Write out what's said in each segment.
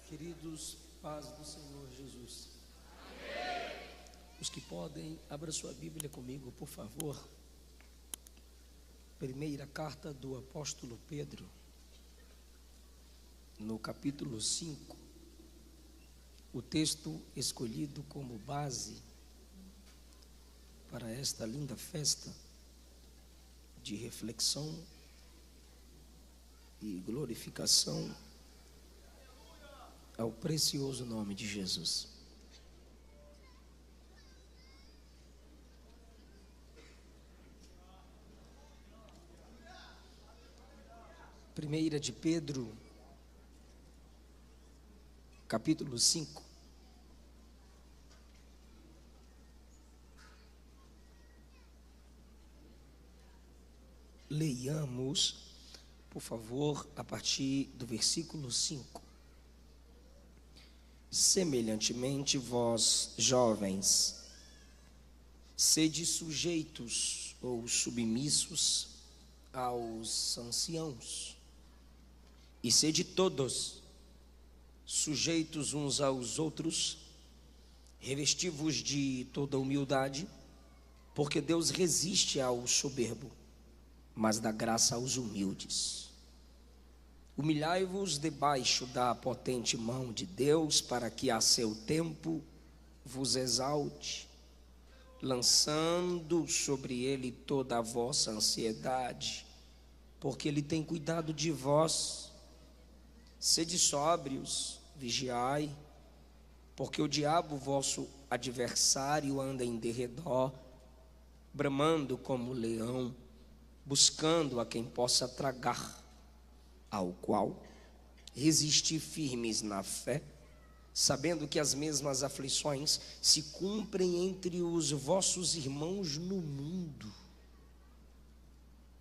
Queridos, paz do Senhor Jesus. Amém. Os que podem, abra sua Bíblia comigo, por favor. Primeira carta do apóstolo Pedro, no capítulo 5, o texto escolhido como base para esta linda festa de reflexão e glorificação ao precioso nome de Jesus. Primeira de Pedro, capítulo 5. Leiamos, por favor, a partir do versículo 5. Semelhantemente, vós, jovens, sede sujeitos ou submissos aos anciãos, e sede todos sujeitos uns aos outros, revesti-vos de toda humildade, porque Deus resiste ao soberbo, mas dá graça aos humildes. Humilhai-vos debaixo da potente mão de Deus, para que a seu tempo vos exalte, lançando sobre ele toda a vossa ansiedade, porque ele tem cuidado de vós. Sede sóbrios, vigiai, porque o diabo, vosso adversário, anda em derredor, bramando como leão, buscando a quem possa tragar, ao qual resisti firmes na fé, sabendo que as mesmas aflições se cumprem entre os vossos irmãos no mundo.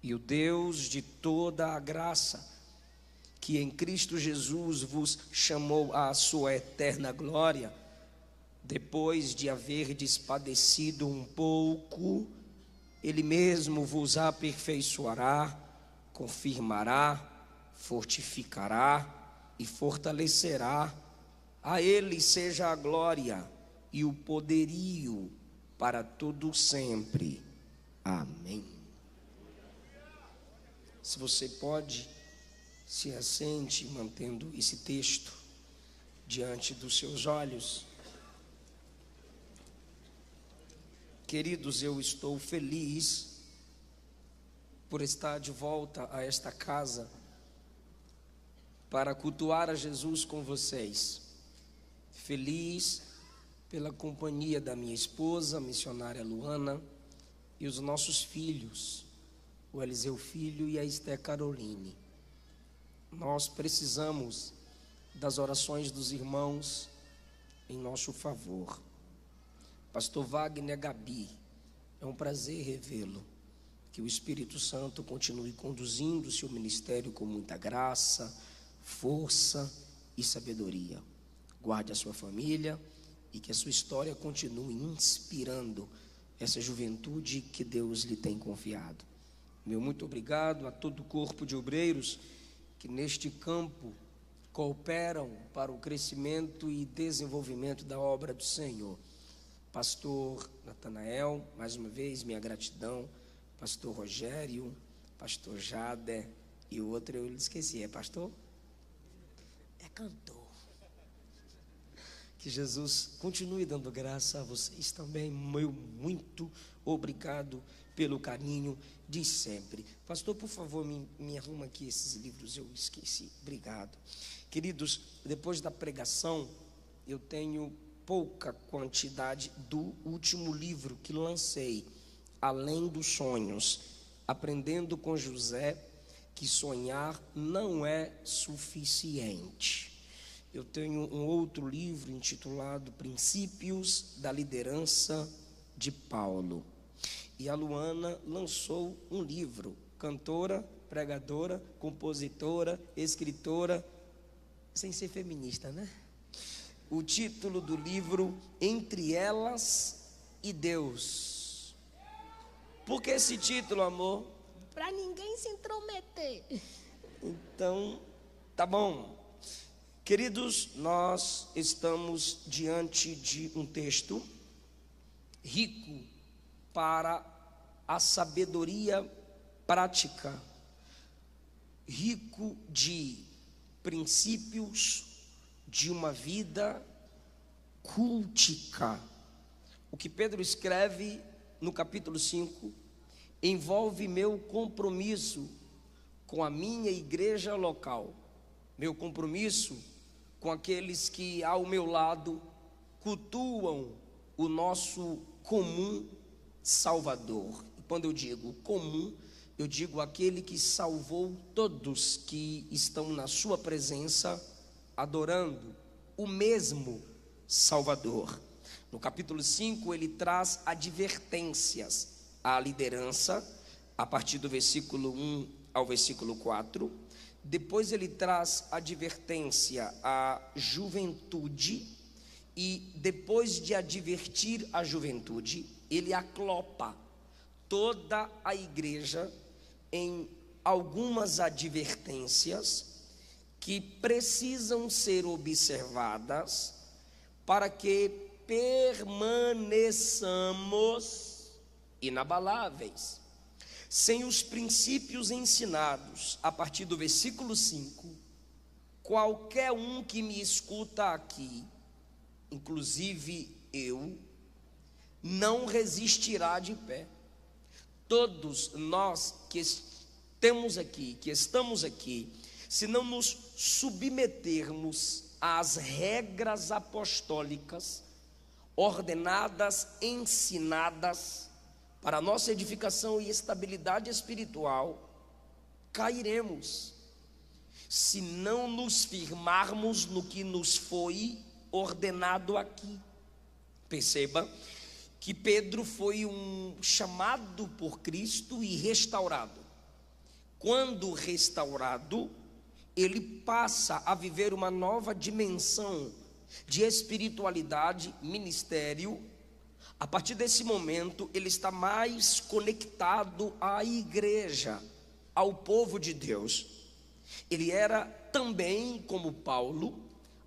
E o Deus de toda a graça, que em Cristo Jesus vos chamou à sua eterna glória, depois de haverdes padecido um pouco, Ele mesmo vos aperfeiçoará, confirmará, fortificará e fortalecerá. A Ele seja a glória e o poderio para todo sempre. Amém. Se você pode, se assente mantendo esse texto diante dos seus olhos. Queridos, eu estou feliz por estar de volta a esta casa para cultuar a Jesus com vocês. Feliz pela companhia da minha esposa, a missionária Luana, e os nossos filhos, o Eliseu Filho e a Esté Caroline. Nós precisamos das orações dos irmãos em nosso favor. Pastor Wagner Gabi, é um prazer revê-lo. Que o Espírito Santo continue conduzindo o seu ministério com muita graça, força e sabedoria. Guarde a sua família e que a sua história continue inspirando essa juventude que Deus lhe tem confiado. Meu muito obrigado a todo o corpo de obreiros que neste campo cooperam para o crescimento e desenvolvimento da obra do Senhor. Pastor Natanael, mais uma vez, minha gratidão. Pastor Rogério, Pastor Jader e o outro eu esqueci, é pastor? É cantor. Que Jesus continue dando graça a vocês também. Meu muito obrigado pelo carinho de sempre. Pastor, por favor, me arruma aqui esses livros, eu esqueci. Obrigado. Queridos, depois da pregação, eu tenho pouca quantidade do último livro que lancei, Além dos Sonhos, aprendendo com José que sonhar não é suficiente. Eu tenho um outro livro intitulado Princípios da Liderança de Paulo. E a Luana lançou um livro, cantora, pregadora, compositora, escritora, sem ser feminista, né? O título do livro, Entre Elas e Deus. Por que esse título, amor? Para ninguém se intrometer. Então, tá bom. Queridos, nós estamos diante de um texto rico para a sabedoria prática, rico de princípios de uma vida cultica. O que Pedro escreve no capítulo 5 envolve meu compromisso com a minha igreja local, meu compromisso com aqueles que ao meu lado cultuam o nosso comum Salvador. E quando eu digo comum, eu digo aquele que salvou todos que estão na sua presença, adorando o mesmo Salvador. No capítulo 5 ele traz advertências à liderança, a partir do versículo 1 ao versículo 4. Depois ele traz advertência à juventude, e depois de advertir a juventude, ele aclopa toda a igreja em algumas advertências que precisam ser observadas para que permaneçamos inabaláveis. Sem os princípios ensinados a partir do versículo 5, qualquer um que me escuta aqui, inclusive eu, não resistirá de pé. Todos nós que estamos aqui, se não nos submetermos às regras apostólicas, ordenadas, ensinadas, para a nossa edificação e estabilidade espiritual, cairemos, se não nos firmarmos no que nos foi ordenado aqui. Perceba que Pedro foi chamado por Cristo e restaurado. Quando restaurado, ele passa a viver uma nova dimensão de espiritualidade, ministério. A partir desse momento, ele está mais conectado à igreja, ao povo de Deus. Ele era também, como Paulo,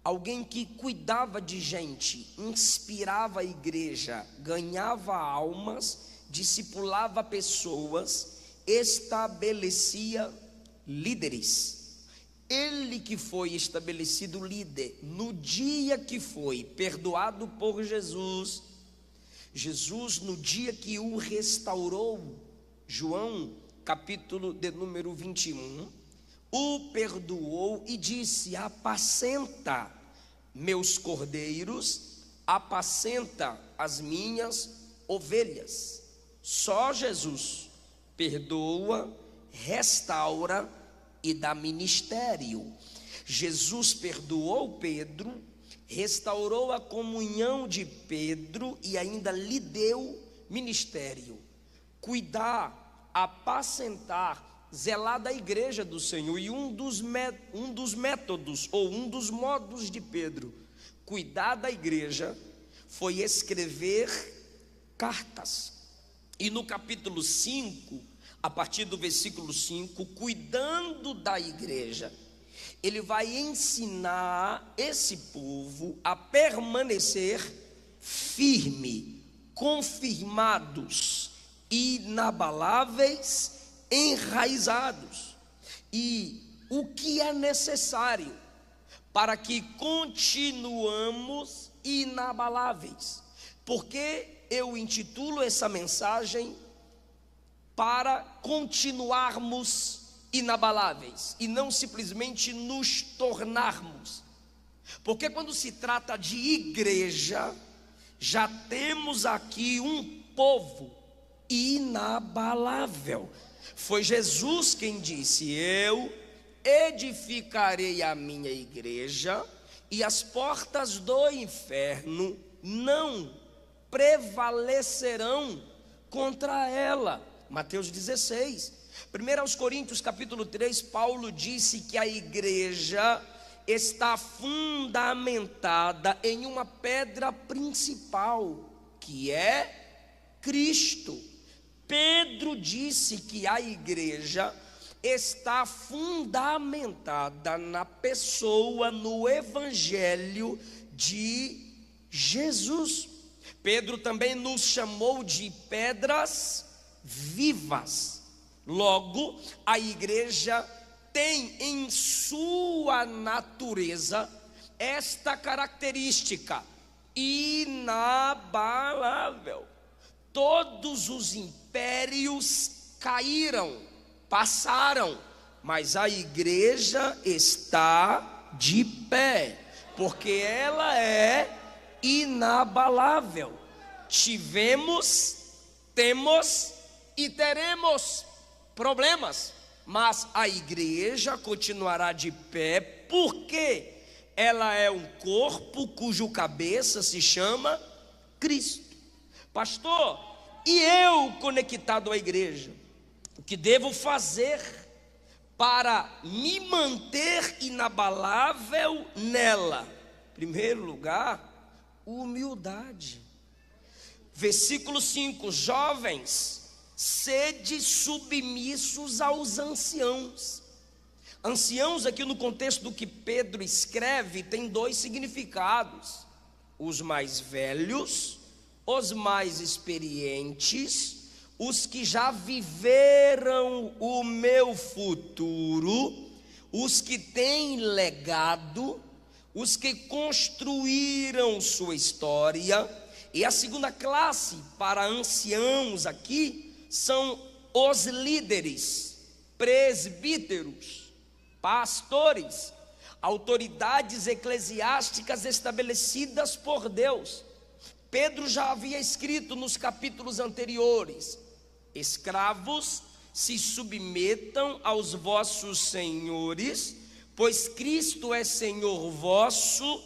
alguém que cuidava de gente, inspirava a igreja, ganhava almas, discipulava pessoas, estabelecia líderes. Ele que foi estabelecido líder, no dia que foi perdoado por Jesus, no dia que o restaurou, João, capítulo de número 21, o perdoou e disse: apacenta meus cordeiros, apacenta as minhas ovelhas. Só Jesus perdoa, restaura e dá ministério. Jesus perdoou Pedro, restaurou a comunhão de Pedro e ainda lhe deu ministério. Cuidar, apacentar, zelar da igreja do Senhor. E um dos métodos, ou um dos modos de Pedro cuidar da igreja, foi escrever cartas. E no capítulo 5, a partir do versículo 5, cuidando da igreja, ele vai ensinar esse povo a permanecer firme, confirmados, inabaláveis, enraizados. E o que é necessário para que continuamos inabaláveis? Porque eu intitulo essa mensagem para continuarmos inabaláveis e não simplesmente nos tornarmos. Porque quando se trata de igreja, já temos aqui um povo inabalável. Foi Jesus quem disse: eu edificarei a minha igreja e as portas do inferno não prevalecerão contra ela. Mateus 16. 1 Coríntios capítulo 3, Paulo disse que a igreja está fundamentada em uma pedra principal, que é Cristo. Pedro disse que a igreja está fundamentada na pessoa, no evangelho de Jesus. Pedro também nos chamou de pedras vivas. Logo, a igreja tem em sua natureza esta característica inabalável. Todos os impérios caíram, passaram, mas a igreja está de pé, porque ela é inabalável. Tivemos, temos e teremos problemas, mas a igreja continuará de pé, porque ela é um corpo cujo cabeça se chama Cristo. Pastor, e eu conectado à igreja, o que devo fazer para me manter inabalável nela? Em primeiro lugar, humildade. Versículo 5: jovens, sede submissos aos anciãos. Anciãos, aqui no contexto do que Pedro escreve, tem dois significados: os mais velhos, os mais experientes, os que já viveram o meu futuro, os que têm legado, os que construíram sua história. E a segunda classe para anciãos aqui são os líderes, presbíteros, pastores, autoridades eclesiásticas estabelecidas por Deus. Pedro já havia escrito nos capítulos anteriores: escravos, se submetam aos vossos senhores, pois Cristo é Senhor vosso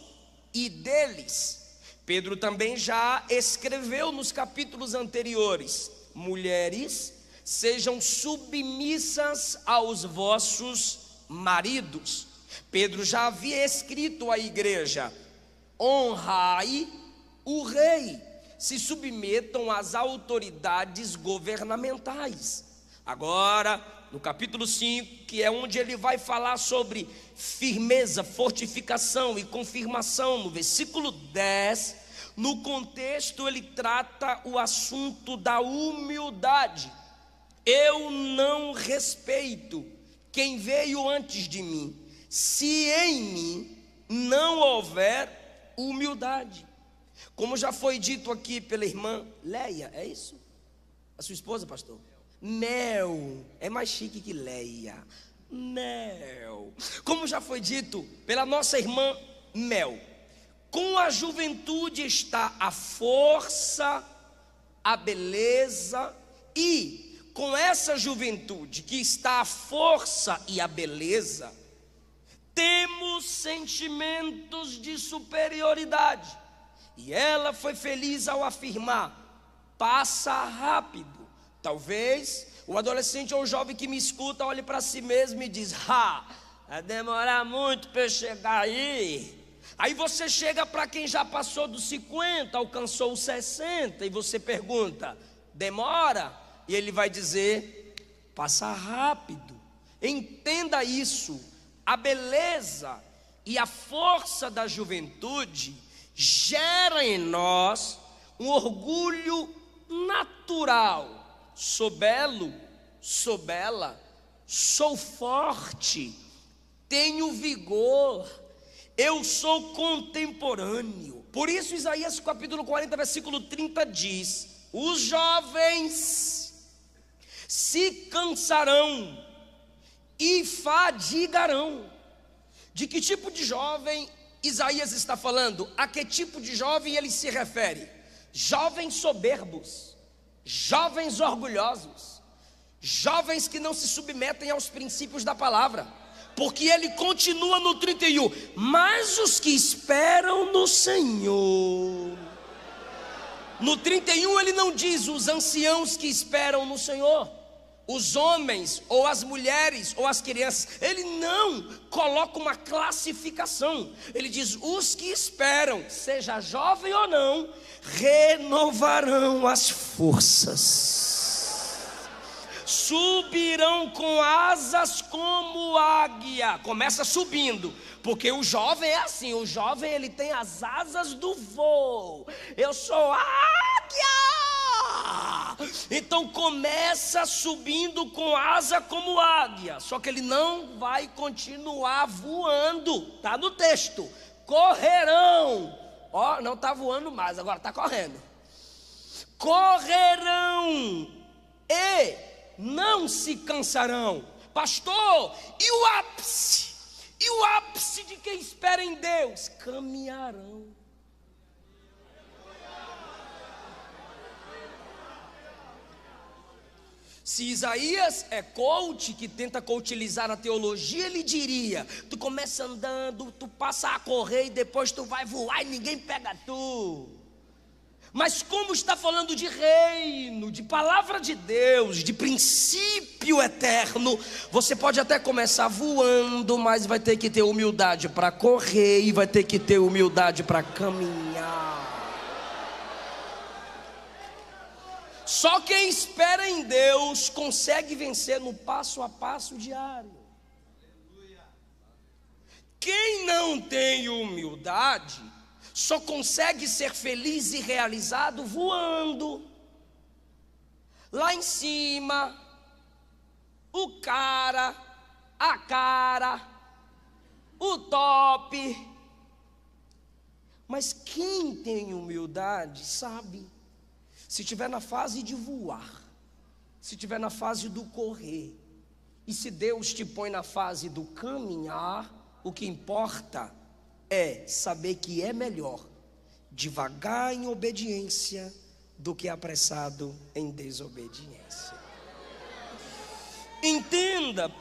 e deles. Pedro também já escreveu nos capítulos anteriores: mulheres, sejam submissas aos vossos maridos. Pedro já havia escrito à igreja: honrai o rei, se submetam às autoridades governamentais. Agora, no capítulo 5, que é onde ele vai falar sobre firmeza, fortificação e confirmação, no versículo 10, no contexto ele trata o assunto da humildade. Eu não respeito quem veio antes de mim, se em mim não houver humildade. Como já foi dito aqui pela irmã Leia, é isso? A sua esposa, pastor? Mel, é mais chique que Leia. Mel. Como já foi dito pela nossa irmã Mel, com a juventude está a força, a beleza, e com essa juventude que está a força e a beleza, temos sentimentos de superioridade. E ela foi feliz ao afirmar: passa rápido. Talvez o adolescente ou o jovem que me escuta olhe para si mesmo e diz: vai demorar muito para eu chegar aí. Aí você chega para quem já passou dos 50, alcançou os 60, e você pergunta: demora? E ele vai dizer: passa rápido. Entenda isso: a beleza e a força da juventude gera em nós um orgulho natural. Sou belo, sou bela, sou forte, tenho vigor, eu sou contemporâneo. Por isso Isaías capítulo 40, versículo 30 diz: os jovens se cansarão e fadigarão. De que tipo de jovem Isaías está falando? A que tipo de jovem ele se refere? Jovens soberbos, jovens orgulhosos, jovens que não se submetem aos princípios da palavra. Porque ele continua no 31: mas os que esperam no Senhor. No 31 ele não diz os anciãos que esperam no Senhor, os homens, ou as mulheres, ou as crianças. Ele não coloca uma classificação. Ele diz: os que esperam, seja jovem ou não, renovarão as forças. subirão com asas como águia. Começa subindo, porque o jovem é assim, o jovem ele tem as asas do voo. Eu sou águia. Então começa subindo com asa como águia, só que ele não vai continuar voando. Tá no texto. Correrão. Ó, não está voando mais, agora está correndo. Correrão e não se cansarão. Pastor, e o ápice? E o ápice de quem espera em Deus? Caminharão. Se Isaías é coach, que tenta coachizar a teologia, ele diria: tu começa andando, tu passa a correr e depois tu vai voar e ninguém pega tu. Mas como está falando de reino, de palavra de Deus, de princípio eterno, você pode até começar voando, mas vai ter que ter humildade para correr e vai ter que ter humildade para caminhar. Só quem espera em Deus consegue vencer no passo a passo diário. Quem não tem humildade só consegue ser feliz e realizado voando. Lá em cima, o cara, a cara, o top. Mas quem tem humildade sabe, se estiver na fase de voar, se estiver na fase do correr, e se Deus te põe na fase do caminhar, o que importa é saber que é melhor devagar em obediência do que apressado em desobediência. Entenda,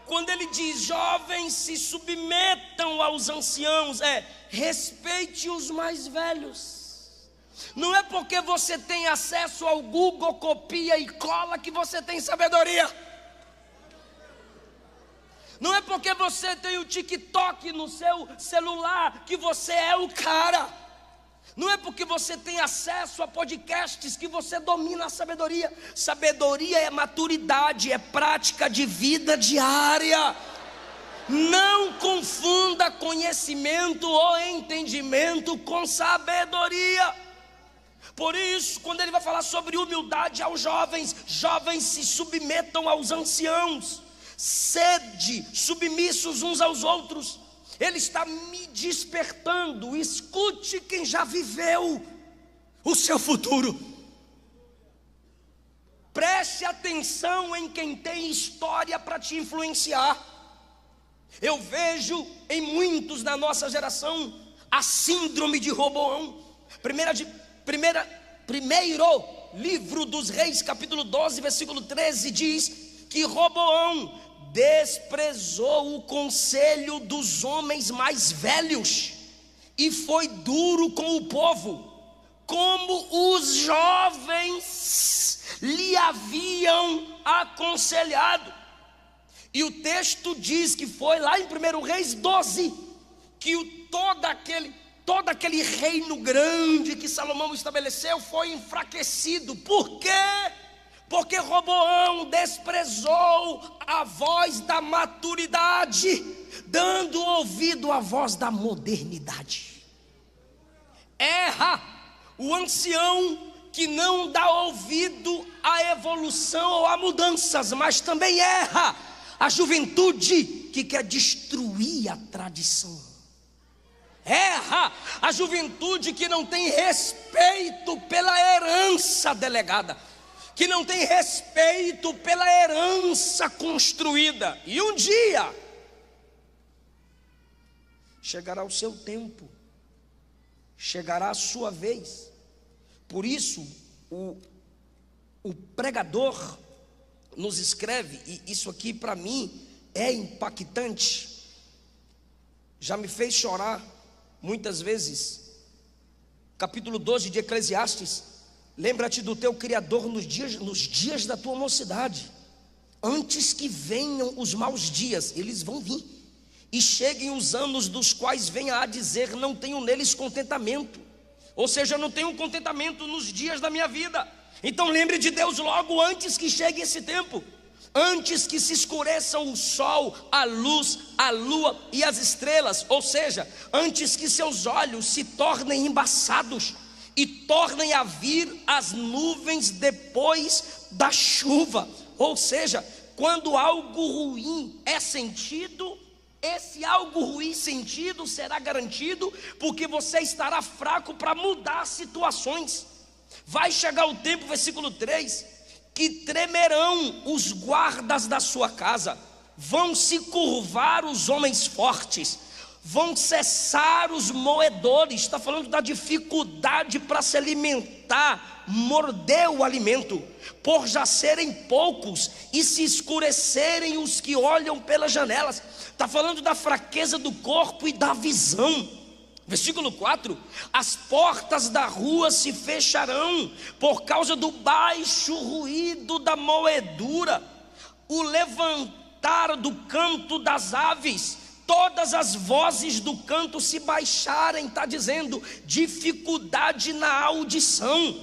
quando ele diz jovens se submetam aos anciãos, respeite os mais velhos. Não é porque você tem acesso ao Google, copia e cola que você tem sabedoria. Não é porque você tem o TikTok no seu celular que você é o cara. Não é porque você tem acesso a podcasts que você domina a sabedoria. Sabedoria é maturidade, é prática de vida diária. Não confunda conhecimento ou entendimento com sabedoria. Por isso, quando ele vai falar sobre humildade aos jovens, jovens se submetam aos anciãos, sede submissos uns aos outros. Ele está me despertando. Escute quem já viveu o seu futuro. Preste atenção em quem tem história para te influenciar. Eu vejo em muitos da nossa geração a síndrome de Roboão. Primeiro livro dos Reis, capítulo 12, versículo 13, diz que Roboão desprezou o conselho dos homens mais velhos e foi duro com o povo, como os jovens lhe haviam aconselhado. E o texto diz que foi lá em 1 Reis 12 que todo aquele reino grande que Salomão estabeleceu foi enfraquecido. Por quê? Porque Roboão desprezou a voz da maturidade, dando ouvido à voz da modernidade. Erra o ancião que não dá ouvido à evolução ou a mudanças, mas também erra a juventude que quer destruir a tradição. Erra a juventude que não tem respeito pela herança delegada, que não tem respeito pela herança construída. E um dia chegará o seu tempo, chegará a sua vez. Por isso o pregador nos escreve, e isso aqui para mim é impactante, já me fez chorar muitas vezes. Capítulo 12 de Eclesiastes: lembra-te do teu Criador nos dias da tua mocidade, antes que venham os maus dias. Eles vão vir, e cheguem os anos dos quais venha a dizer: não tenho neles contentamento. Ou seja, não tenho contentamento nos dias da minha vida. Então lembre de Deus logo antes que chegue esse tempo. antes que se escureçam o sol, a luz, a lua e as estrelas, ou seja, antes que seus olhos se tornem embaçados e tornem a vir as nuvens depois da chuva. Ou seja, quando algo ruim é sentido, esse algo ruim sentido será garantido, porque você estará fraco para mudar situações. Vai chegar o tempo, versículo 3, que tremerão os guardas da sua casa, vão se curvar os homens fortes, vão cessar os moedores. Está falando da dificuldade para se alimentar, morder o alimento, por já serem poucos e se escurecerem os que olham pelas janelas. Está falando da fraqueza do corpo e da visão. Versículo 4, as portas da rua se fecharão por causa do baixo ruído da moedura, o levantar do canto das aves, todas as vozes do canto se baixarem. Está dizendo dificuldade na audição.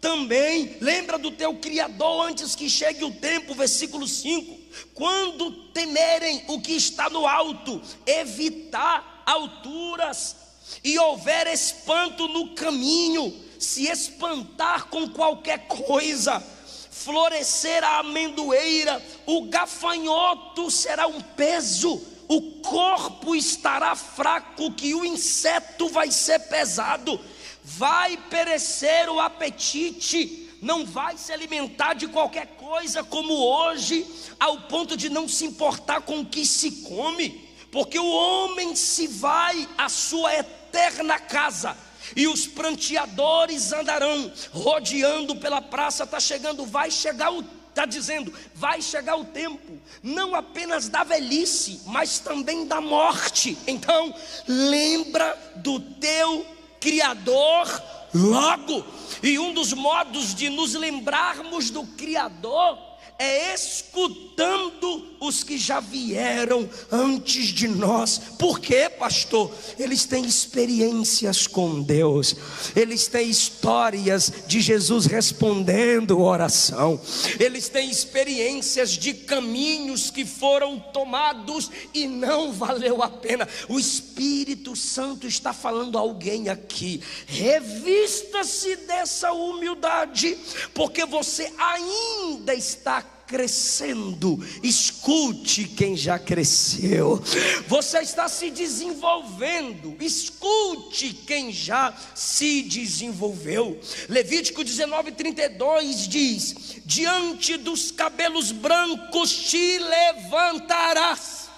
Também lembra do teu Criador antes que chegue o tempo, versículo 5, quando temerem o que está no alto, evitar alturas, e houver espanto no caminho, se espantar com qualquer coisa, florescer a amendoeira, o gafanhoto será um peso, o corpo estará fraco, que o inseto vai ser pesado, vai perecer o apetite, não vai se alimentar de qualquer coisa como hoje, ao ponto de não se importar com o que se come, porque o homem se vai à sua eterna casa, e os pranteadores andarão rodeando pela praça. Está chegando, está dizendo, vai chegar o tempo, não apenas da velhice, mas também da morte. Então, lembra do teu Criador logo. E um dos modos de nos lembrarmos do Criador é escutando os que já vieram antes de nós. Por quê, pastor? Eles têm experiências com Deus, eles têm histórias de Jesus respondendo oração, eles têm experiências de caminhos que foram tomados e não valeu a pena. O Espírito Santo está falando a alguém aqui: revista-se dessa humildade, porque você ainda está crescendo. Escute quem já cresceu. Você está se desenvolvendo. Escute quem já se desenvolveu. Levítico 19:32 diz: diante dos cabelos brancos te levantarás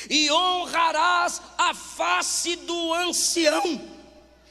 e honrarás a face do ancião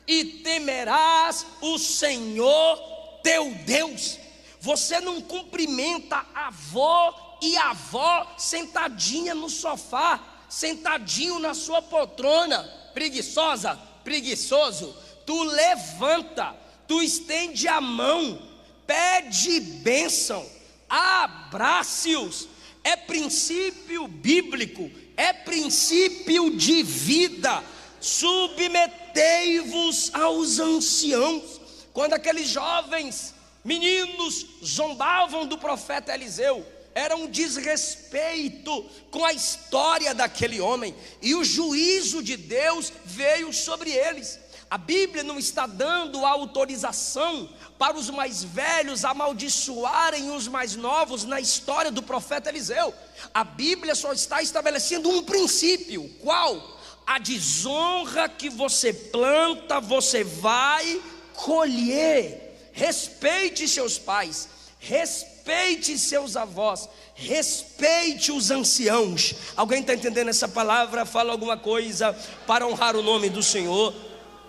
e temerás o Senhor teu Deus. Você não cumprimenta avô e avó sentadinha no sofá, sentadinho na sua poltrona, preguiçosa, preguiçoso. Tu levanta, tu estende a mão, pede bênção, abrace-os. É princípio bíblico, é princípio de vida. Submetei-vos aos anciãos. Quando aqueles jovens meninos zombavam do profeta Eliseu, era um desrespeito com a história daquele homem, e o juízo de Deus veio sobre eles. A Bíblia não está dando autorização para os mais velhos amaldiçoarem os mais novos na história do profeta Eliseu. A Bíblia só está estabelecendo um princípio. Qual? A desonra que você planta, você vai colher. Respeite seus pais, respeite seus avós, respeite os anciãos. Alguém está entendendo essa palavra? Fala alguma coisa para honrar o nome do Senhor.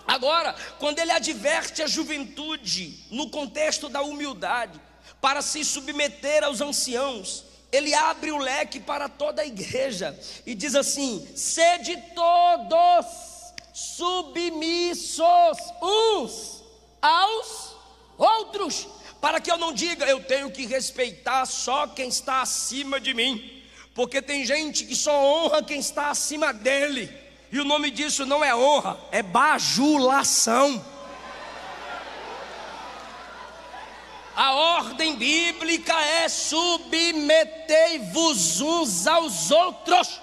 Agora, quando ele adverte a juventude no contexto da humildade, para se submeter aos anciãos, ele abre o leque para toda a igreja e diz assim: sede todos submissos uns aos outros, para que eu não diga eu tenho que respeitar só quem está acima de mim, porque tem gente que só honra quem está acima dele, e o nome disso não é honra, é bajulação. A ordem bíblica é: submetei-vos uns aos outros.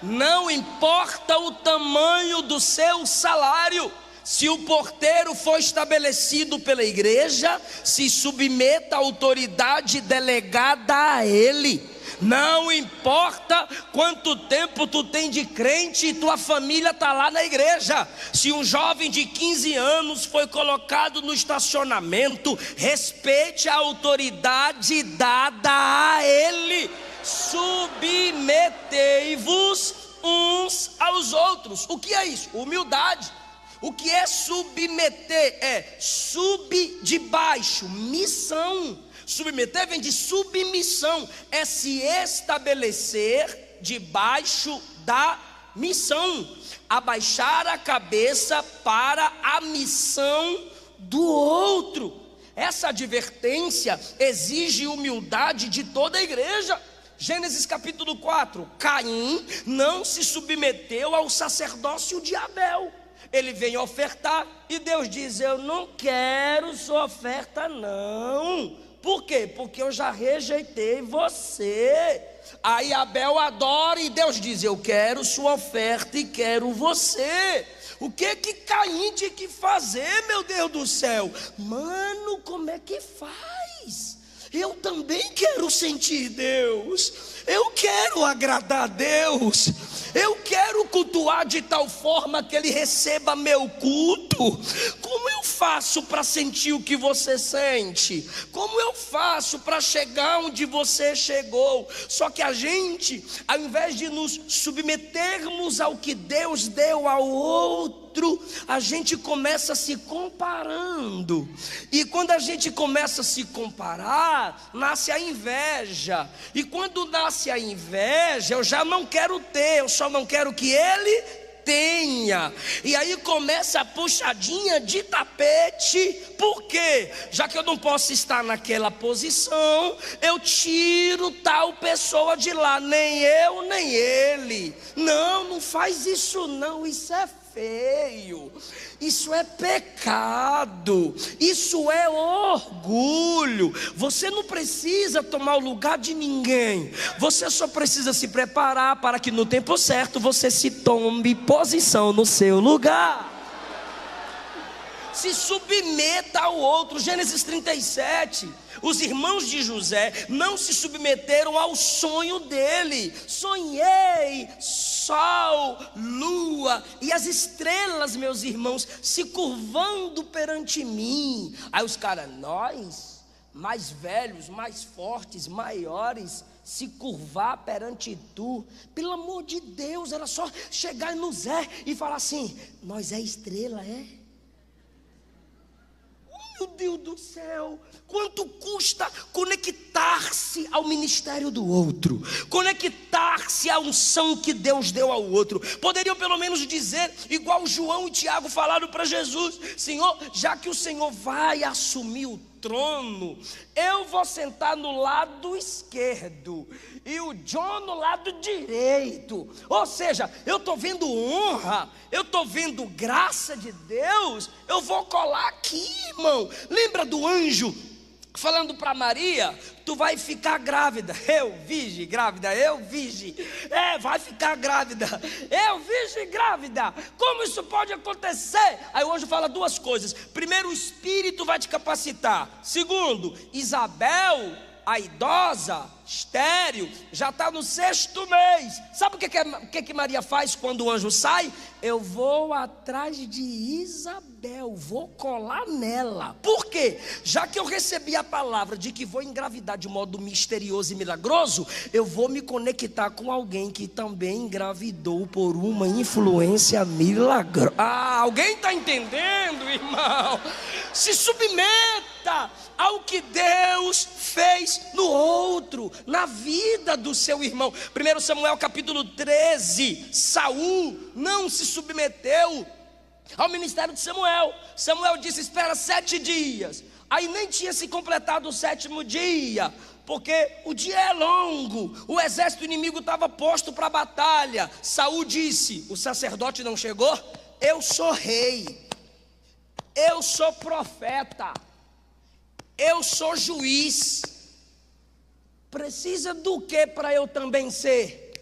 Não importa o tamanho do seu salário. Se o porteiro for estabelecido pela igreja, se submeta à autoridade delegada a ele. Não importa quanto tempo tu tem de crente e tua família está lá na igreja. Se um jovem de 15 anos foi colocado no estacionamento, respeite a autoridade dada a ele. Submetei-vos uns aos outros. O que é isso? Humildade. O que é submeter? É sub de baixo, missão. Submeter vem de submissão, é se estabelecer debaixo da missão, abaixar a cabeça para a missão do outro. Essa advertência exige humildade de toda a igreja. Gênesis capítulo 4, Caim não se submeteu ao sacerdócio de Abel. Ele vem ofertar e Deus diz: eu não quero sua oferta não. Por quê? Porque eu já rejeitei você. Aí Abel adora e Deus diz: eu quero sua oferta e quero você. O que Caim tinha que fazer, meu Deus do céu? Mano, como é que faz? Eu também quero sentir Deus. Eu quero agradar a Deus. Eu quero cultuar de tal forma que Ele receba meu culto. Como eu faço para sentir o que você sente? Como eu faço para chegar onde você chegou? Só que a gente, ao invés de nos submetermos ao que Deus deu ao outro, a gente começa se comparando. E quando a gente começa a se comparar, nasce a inveja. E quando nasce a inveja, eu já não quero ter, eu só não quero que ele tenha. E aí começa a puxadinha de tapete. Por quê? Já que eu não posso estar naquela posição, eu tiro tal pessoa de lá. Nem eu, nem ele. Não faz isso não, isso é feio, isso é pecado, isso é orgulho. Você não precisa tomar o lugar de ninguém, você só precisa se preparar para que no tempo certo você se tome posição no seu lugar. Se submeta ao outro. Gênesis 37, os irmãos de José não se submeteram ao sonho dele. Sonhei sol, lua e as estrelas, meus irmãos, se curvando perante mim. Aí os caras: nós, mais velhos, mais fortes, maiores, se curvar perante tu? Pelo amor de Deus, era só chegar no Zé e falar assim: nós é estrela, é? Meu Deus do céu, quanto custa conectar-se ao ministério do outro, conectar-se à unção que Deus deu ao outro. Poderiam pelo menos dizer, igual João e Tiago falaram para Jesus: Senhor, já que o Senhor vai assumir o trono, eu vou sentar no lado esquerdo e o John no lado direito. Ou seja, eu estou vendo honra, eu estou vendo graça de Deus, eu vou colar aqui, irmão. Lembra do anjo falando para Maria: tu vai ficar grávida. Eu, virgem, grávida, eu, virgem. Vai ficar grávida. Eu, virgem, grávida. Como isso pode acontecer? Aí o anjo fala duas coisas: primeiro, o Espírito vai te capacitar. Segundo, Isabel, a idosa, estéril, já está no 6º mês. Sabe o que Maria faz quando o anjo sai? Eu vou atrás de Isabel, vou colar nela. Por quê? Já que eu recebi a palavra de que vou engravidar de modo misterioso e milagroso, eu vou me conectar com alguém que também engravidou por uma influência milagrosa. Alguém está entendendo, irmão? Se submeta ao que Deus fez no outro, na vida do seu irmão. 1 Samuel capítulo 13, Saul não se submeteu ao ministério de Samuel. Samuel disse: espera 7 dias. Aí nem tinha se completado o 7º dia, porque o dia é longo, o exército inimigo estava posto para a batalha. Saul disse: o sacerdote não chegou? Eu sou rei, eu sou profeta, eu sou juiz. Precisa do que para eu também ser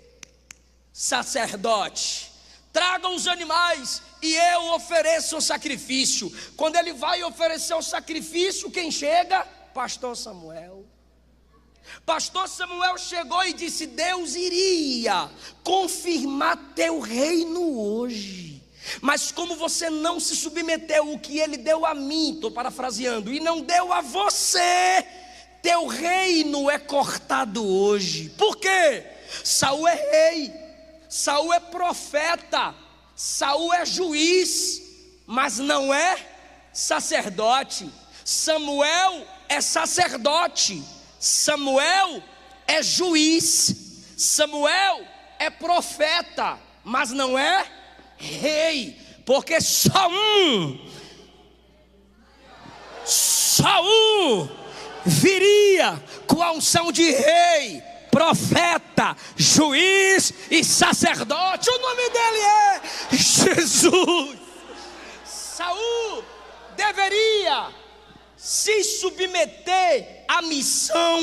sacerdote? Tragam os animais e eu ofereço o sacrifício. Quando ele vai oferecer o sacrifício, quem chega? Pastor Samuel. Pastor Samuel chegou e disse: Deus iria confirmar teu reino hoje, mas como você não se submeteu o que ele deu a mim, estou parafraseando, e não deu a você, teu reino é cortado hoje. Por quê? Saul é rei, Saul é profeta, Saul é juiz, mas não é sacerdote. Samuel é sacerdote, Samuel é juiz, Samuel é profeta, mas não é rei, porque só Saul viria com a unção de rei, profeta, juiz e sacerdote. O nome dele é Jesus. Saul deveria se submeter à missão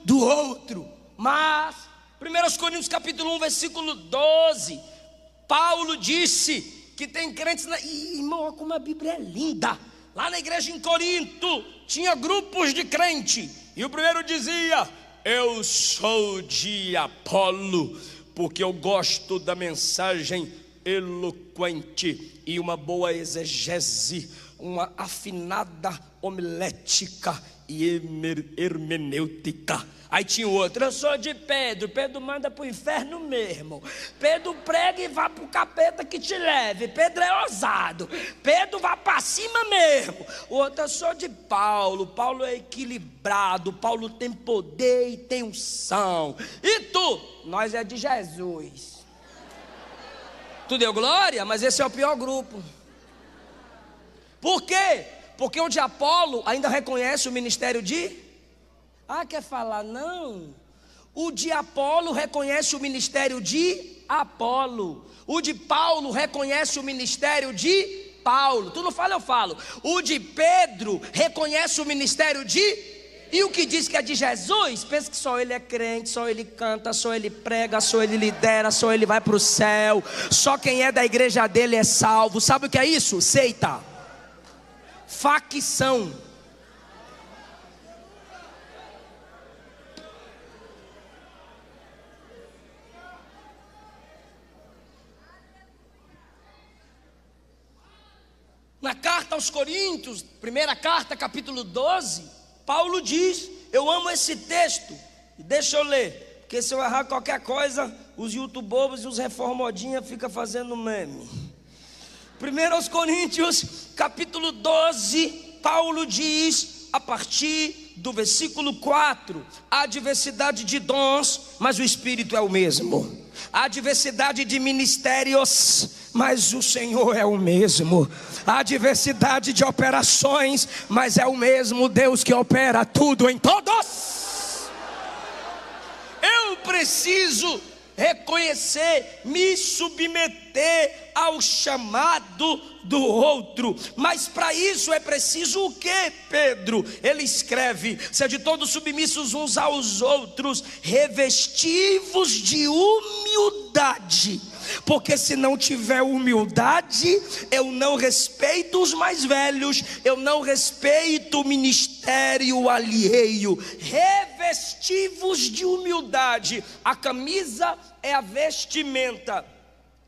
do outro, mas 1 Coríntios capítulo 1 versículo 12, Paulo disse que tem crentes irmão, olha como a Bíblia é linda. Lá na igreja em Corinto tinha grupos de crente, e o primeiro dizia: eu sou de Apolo, porque eu gosto da mensagem eloquente e uma boa exegese, uma afinada homilética e hermenêutica. Aí tinha o outro: eu sou de Pedro, Pedro manda para o inferno mesmo, Pedro prega e vá para o capeta que te leve, Pedro é ousado, Pedro vai para cima mesmo. O outro: eu sou de Paulo, Paulo é equilibrado, Paulo tem poder e tem unção. E tu? Nós é de Jesus. Tu deu glória, mas esse é o pior grupo. Por quê? Porque o de Apolo ainda reconhece o ministério de... quer falar? Não. O de Apolo reconhece o ministério de Apolo. O de Paulo reconhece o ministério de Paulo. Tu não fala, eu falo. O de Pedro reconhece o ministério de... E o que diz que é de Jesus? Pensa que só ele é crente, só ele canta, só ele prega, só ele lidera, só ele vai para o céu. Só quem é da igreja dele é salvo. Sabe o que é isso? Seita. Facção. Na carta aos Coríntios, primeira carta, capítulo 12, Paulo diz, eu amo esse texto, deixa eu ler, porque se eu errar qualquer coisa, os youtubers e os reformodinhas ficam fazendo meme. 1 Coríntios, capítulo 12, Paulo diz, a partir do versículo 4, há diversidade de dons, mas o Espírito é o mesmo. Há diversidade de ministérios, mas o Senhor é o mesmo. Há diversidade de operações, mas é o mesmo Deus que opera tudo em todos. Eu preciso reconhecer, me submeter ao chamado do outro, mas para isso é preciso o que, Pedro? Ele escreve, sede todos submissos uns aos outros, revestivos de humildade, porque se não tiver humildade, eu não respeito os mais velhos, eu não respeito o ministério alheio. Revestivos de humildade. A camisa é a vestimenta,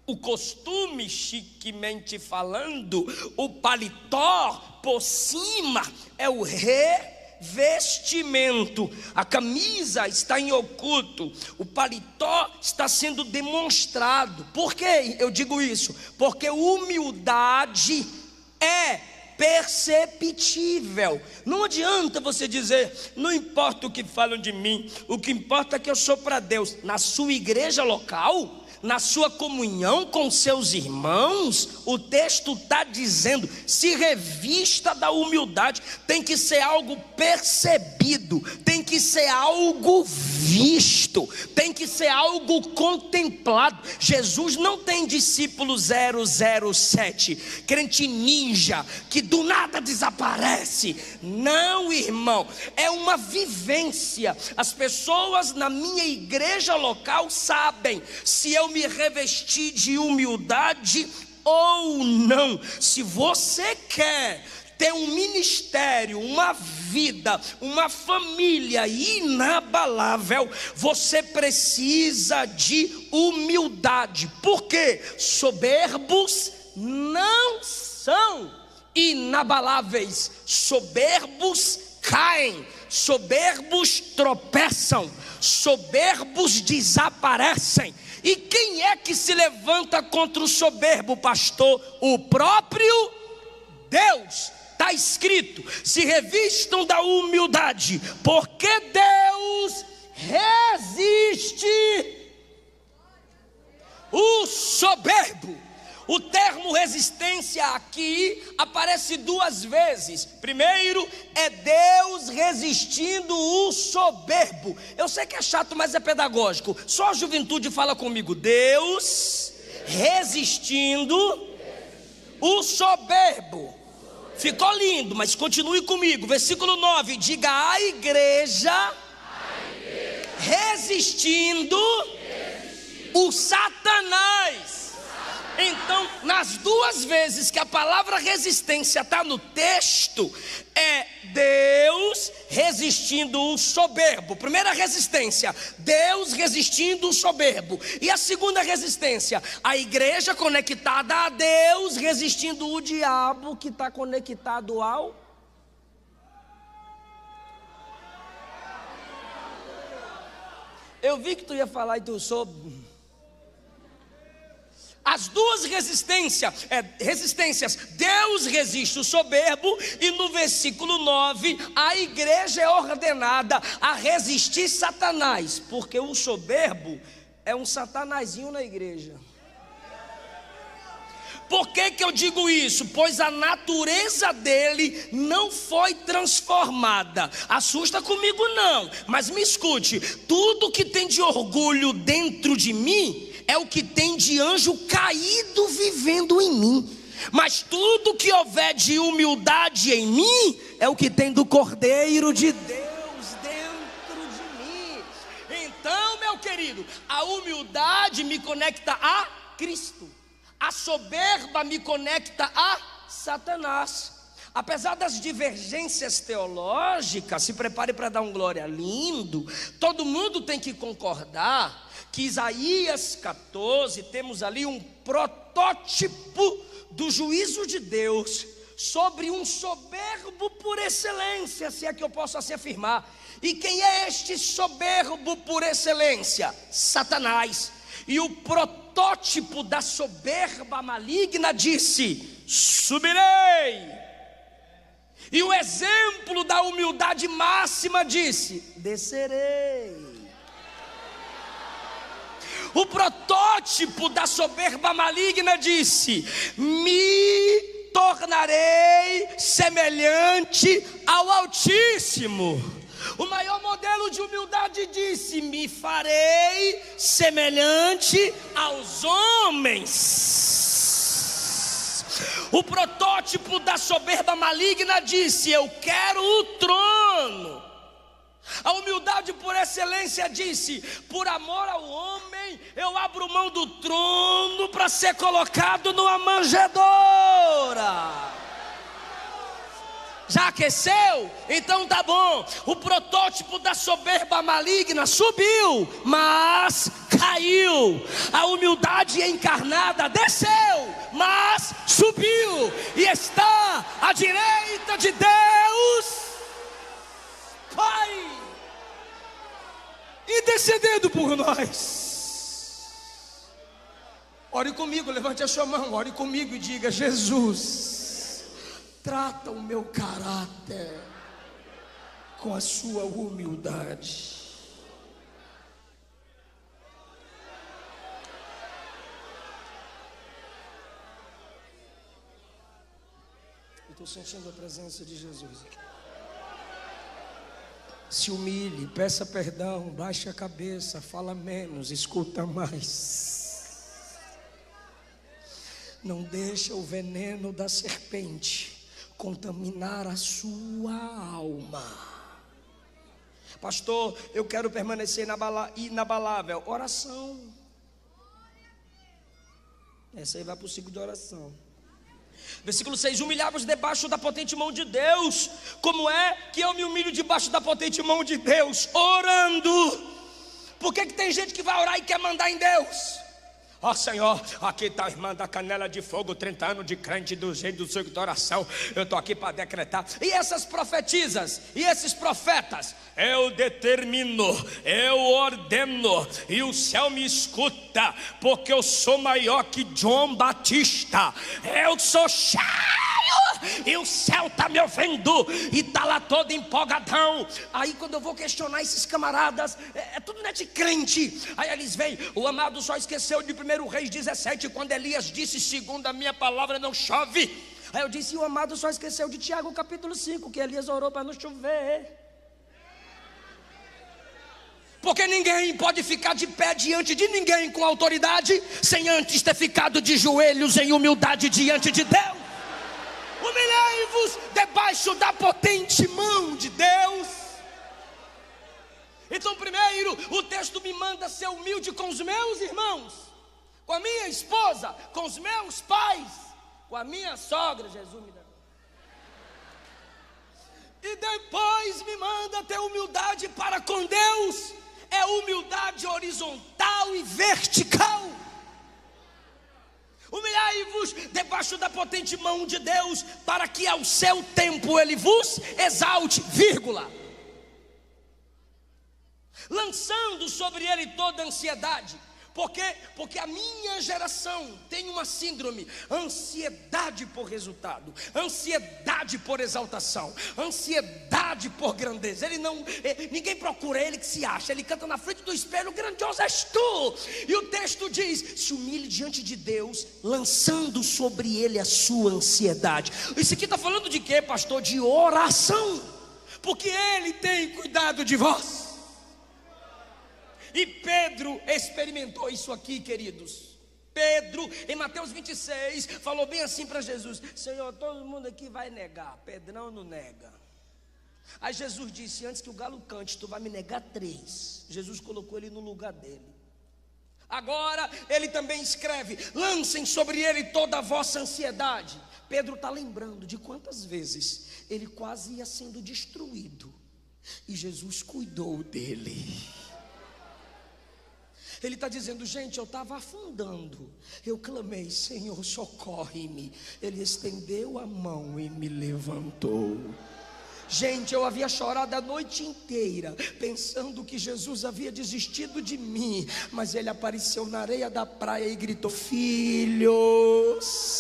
o costume, chiquemente falando, o paletó por cima é o revestimento. A camisa está em oculto, o paletó está sendo demonstrado. Por que eu digo isso? Porque humildade é perceptível. Não adianta você dizer, não importa o que falam de mim, o que importa é que eu sou para Deus. Na sua igreja local, na sua comunhão com seus irmãos, o texto está dizendo, se revista da humildade. Tem que ser algo percebido, tem que ser algo visto, tem que ser algo contemplado. Jesus não tem discípulo 007, crente ninja, que do nada desaparece. Não, irmão, é uma vivência. As pessoas na minha igreja local sabem se eu me revesti de humildade ou não. Se você quer ter um ministério, uma vida, uma família inabalável, você precisa de humildade. Por quê? Soberbos não são inabaláveis. Soberbos caem, soberbos tropeçam, soberbos desaparecem. E quem é que se levanta contra o soberbo, pastor? O próprio Deus. Está escrito: se revistam da humildade, porque Deus resiste o soberbo. O termo resistência aqui aparece duas vezes. Primeiro, é Deus resistindo o soberbo. Eu sei que é chato, mas é pedagógico. Só a juventude fala comigo: Deus resistindo o soberbo. Ficou lindo, mas continue comigo. Versículo 9, diga: a igreja resistindo o Satanás. Então, nas duas vezes que a palavra resistência está no texto, é Deus resistindo o soberbo. Primeira resistência, Deus resistindo o soberbo. E a segunda resistência, a igreja conectada a Deus resistindo o diabo que está conectado ao... Eu vi que tu ia falar e tu soube. As duas resistências, Deus resiste o soberbo, e no versículo 9, a igreja é ordenada a resistir Satanás, porque o soberbo é um satanazinho na igreja. Por que eu digo isso? Pois a natureza dele não foi transformada. Assusta comigo não, mas me escute: tudo que tem de orgulho dentro de mim é o que tem de anjo caído vivendo em mim. Mas tudo que houver de humildade em mim é o que tem do Cordeiro de Deus dentro de mim. Então, meu querido, a humildade me conecta a Cristo. A soberba me conecta a Satanás. Apesar das divergências teológicas, se prepare para dar um glória lindo, todo mundo tem que concordar que Isaías 14, temos ali um protótipo do juízo de Deus sobre um soberbo por excelência, se é que eu posso assim afirmar. E quem é este soberbo por excelência? Satanás. E o protótipo da soberba maligna disse: subirei. E o exemplo da humildade máxima disse: descerei. O protótipo da soberba maligna disse: me tornarei semelhante ao Altíssimo. O maior modelo de humildade disse: me farei semelhante aos homens. O protótipo da soberba maligna disse: eu quero o trono. A humildade por excelência disse: por amor ao homem, eu abro mão do trono para ser colocado numa manjedoura. Já aqueceu? Então tá bom. O protótipo da soberba maligna subiu, mas caiu. A humildade encarnada desceu, mas subiu, e está à direita de Deus Pai, intercedendo por nós. Ore comigo, levante a sua mão, ore comigo e diga: Jesus, trata o meu caráter com a sua humildade. Eu estou sentindo a presença de Jesus aqui. Se humilhe, peça perdão, baixe a cabeça, fala menos, escuta mais. Não deixa o veneno da serpente contaminar a sua alma. Pastor, eu quero permanecer inabalável. Oração. Essa aí vai para o ciclo de oração. Versículo 6: humilhar-vos debaixo da potente mão de Deus. Como é que eu me humilho debaixo da potente mão de Deus? Orando. Por que tem gente que vai orar e quer mandar em Deus? Ó Senhor, aqui está a irmã da Canela de Fogo, 30 anos de crente do jeito do ciclo de oração. Eu estou aqui para decretar. E essas profetisas, e esses profetas, eu determino, eu ordeno, e o céu me escuta, porque eu sou maior que João Batista. Eu sou cheio, e o céu está me ouvindo, e está lá todo empolgadão. Aí quando eu vou questionar esses camaradas, é tudo não é de crente. Aí eles vêm, o amado só esqueceu de 1 Reis 17, quando Elias disse, segundo a minha palavra não chove. Aí eu disse, o amado só esqueceu de Tiago capítulo 5, que Elias orou para não chover. Porque ninguém pode ficar de pé diante de ninguém com autoridade, sem antes ter ficado de joelhos em humildade diante de Deus. Humilhai-vos debaixo da potente mão de Deus. Então primeiro, o texto me manda ser humilde com os meus irmãos, com a minha esposa, com os meus pais, com a minha sogra. Jesus me dá. E depois me manda ter humildade para com Deus. É humildade horizontal e vertical. Humilhai-vos debaixo da potente mão de Deus, para que ao seu tempo Ele vos exalte, vírgula. Lançando sobre Ele toda a ansiedade. Por quê? Porque a minha geração tem uma síndrome: ansiedade por resultado, ansiedade por exaltação, ansiedade por grandeza. Ninguém procura ele que se acha. Ele canta na frente do espelho: grandioso és tu. E o texto diz: se humilhe diante de Deus, lançando sobre ele a sua ansiedade. Isso aqui está falando de quê, pastor? De oração. Porque Ele tem cuidado de vós. E Pedro experimentou isso aqui, queridos. Pedro, em Mateus 26, falou bem assim para Jesus: Senhor, todo mundo aqui vai negar. Pedrão não nega. Aí Jesus disse: antes que o galo cante, tu vai me negar 3. Jesus colocou ele no lugar dele. Agora ele também escreve: lancem sobre ele toda a vossa ansiedade. Pedro está lembrando de quantas vezes ele quase ia sendo destruído, e Jesus cuidou dele. Ele está dizendo: gente, eu estava afundando, eu clamei: Senhor, socorre-me. Ele estendeu a mão e me levantou. Gente, eu havia chorado a noite inteira, pensando que Jesus havia desistido de mim, mas Ele apareceu na areia da praia e gritou: filhos.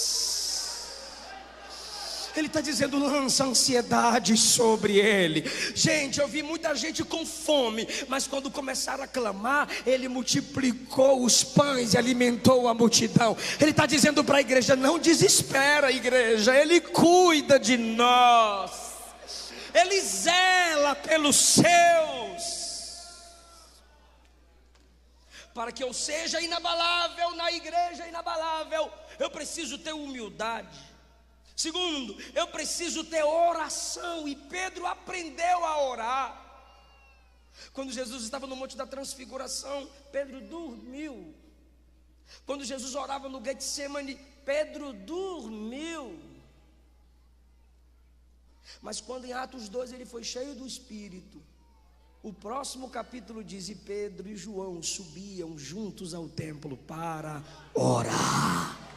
Ele está dizendo: lança ansiedade sobre ele. Gente, eu vi muita gente com fome, mas quando começaram a clamar, Ele multiplicou os pães e alimentou a multidão. Ele está dizendo para a igreja: não desespera, igreja, Ele cuida de nós, Ele zela pelos seus. Para que eu seja inabalável na igreja inabalável, eu preciso ter humildade. Segundo, eu preciso ter oração. E Pedro aprendeu a orar. Quando Jesus estava no Monte da Transfiguração, Pedro dormiu. Quando Jesus orava no Getsemane, Pedro dormiu. Mas quando em Atos 2 ele foi cheio do Espírito, o próximo capítulo diz: e Pedro e João subiam juntos ao templo para orar.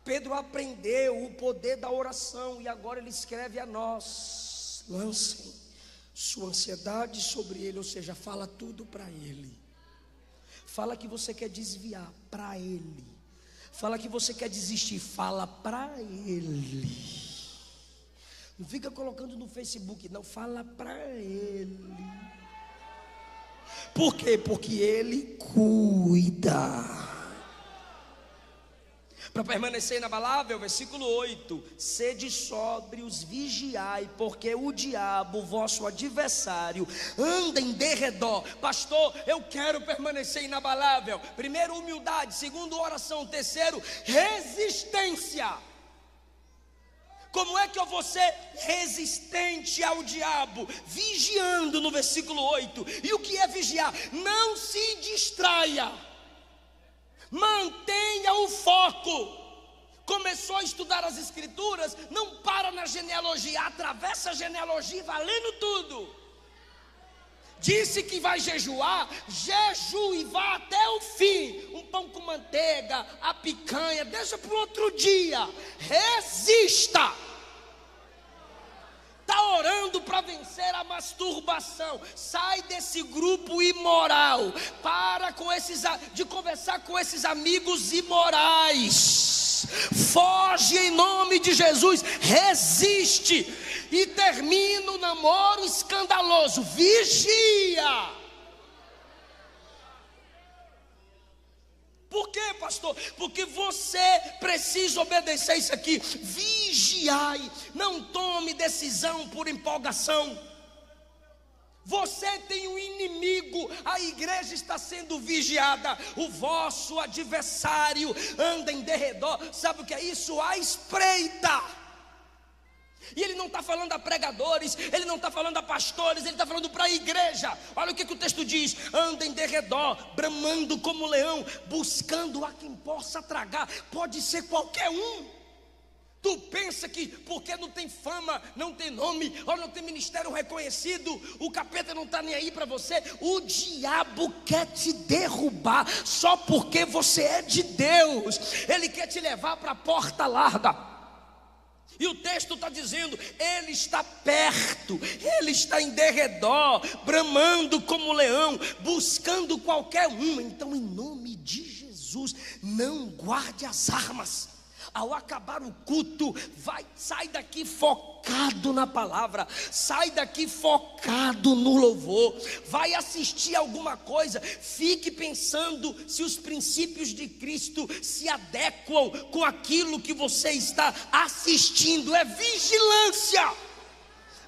Pedro aprendeu o poder da oração, e agora ele escreve a nós: lancem sua ansiedade sobre ele. Ou seja, fala tudo para ele. Fala que você quer desviar, para ele. Fala que você quer desistir, fala para ele. Não fica colocando no Facebook, não, fala para ele. Por quê? Porque ele cuida. Para permanecer inabalável, versículo 8: sede sóbrios, vigiai, porque o diabo, vosso adversário, anda em derredor. Pastor, eu quero permanecer inabalável. Primeiro, humildade. Segundo, oração. Terceiro, resistência. Como é que eu vou ser resistente ao diabo? Vigiando, no versículo 8. E o que é vigiar? Não se distraia, mantenha o foco. Começou a estudar as escrituras, não para na genealogia, atravessa a genealogia valendo tudo. Disse que vai jejuar, jejue e vá até o fim. Um pão com manteiga, a picanha, deixa para o outro dia. Resista. Está orando para vencer a masturbação. Sai desse grupo imoral. Para de conversar com esses amigos imorais. Foge em nome de Jesus. Resiste. E termina o namoro escandaloso. Vigia. Por quê, pastor? Porque você precisa obedecer isso aqui. Vigiai, não tome decisão por empolgação. Você tem um inimigo, a igreja está sendo vigiada. O vosso adversário anda em derredor. Sabe o que é isso? A espreita. E ele não está falando a pregadores, ele não está falando a pastores, ele está falando para a igreja. Olha o que o texto diz: anda em derredor, bramando como leão, buscando a quem possa tragar. Pode ser qualquer um. Tu pensa que porque não tem fama, não tem nome, ou não tem ministério reconhecido, o capeta não está nem aí para você? O diabo quer te derrubar só porque você é de Deus. Ele quer te levar para a porta larga. E o texto está dizendo, ele está perto, ele está em derredor, bramando como leão, buscando qualquer um. Então, em nome de Jesus, não guarde as armas. Ao acabar o culto, sai daqui focado na palavra, sai daqui focado no louvor. Vai assistir alguma coisa, fique pensando se os princípios de Cristo se adequam com aquilo que você está assistindo. É vigilância.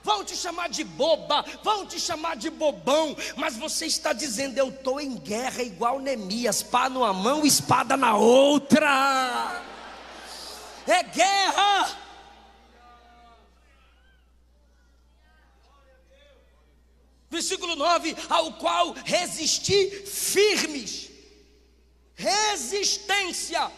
Vão te chamar de boba, vão te chamar de bobão, mas você está dizendo, eu estou em guerra igual Neemias, pá numa mão, espada na outra. É guerra. Versículo 9: ao qual resistir firmes. Resistência.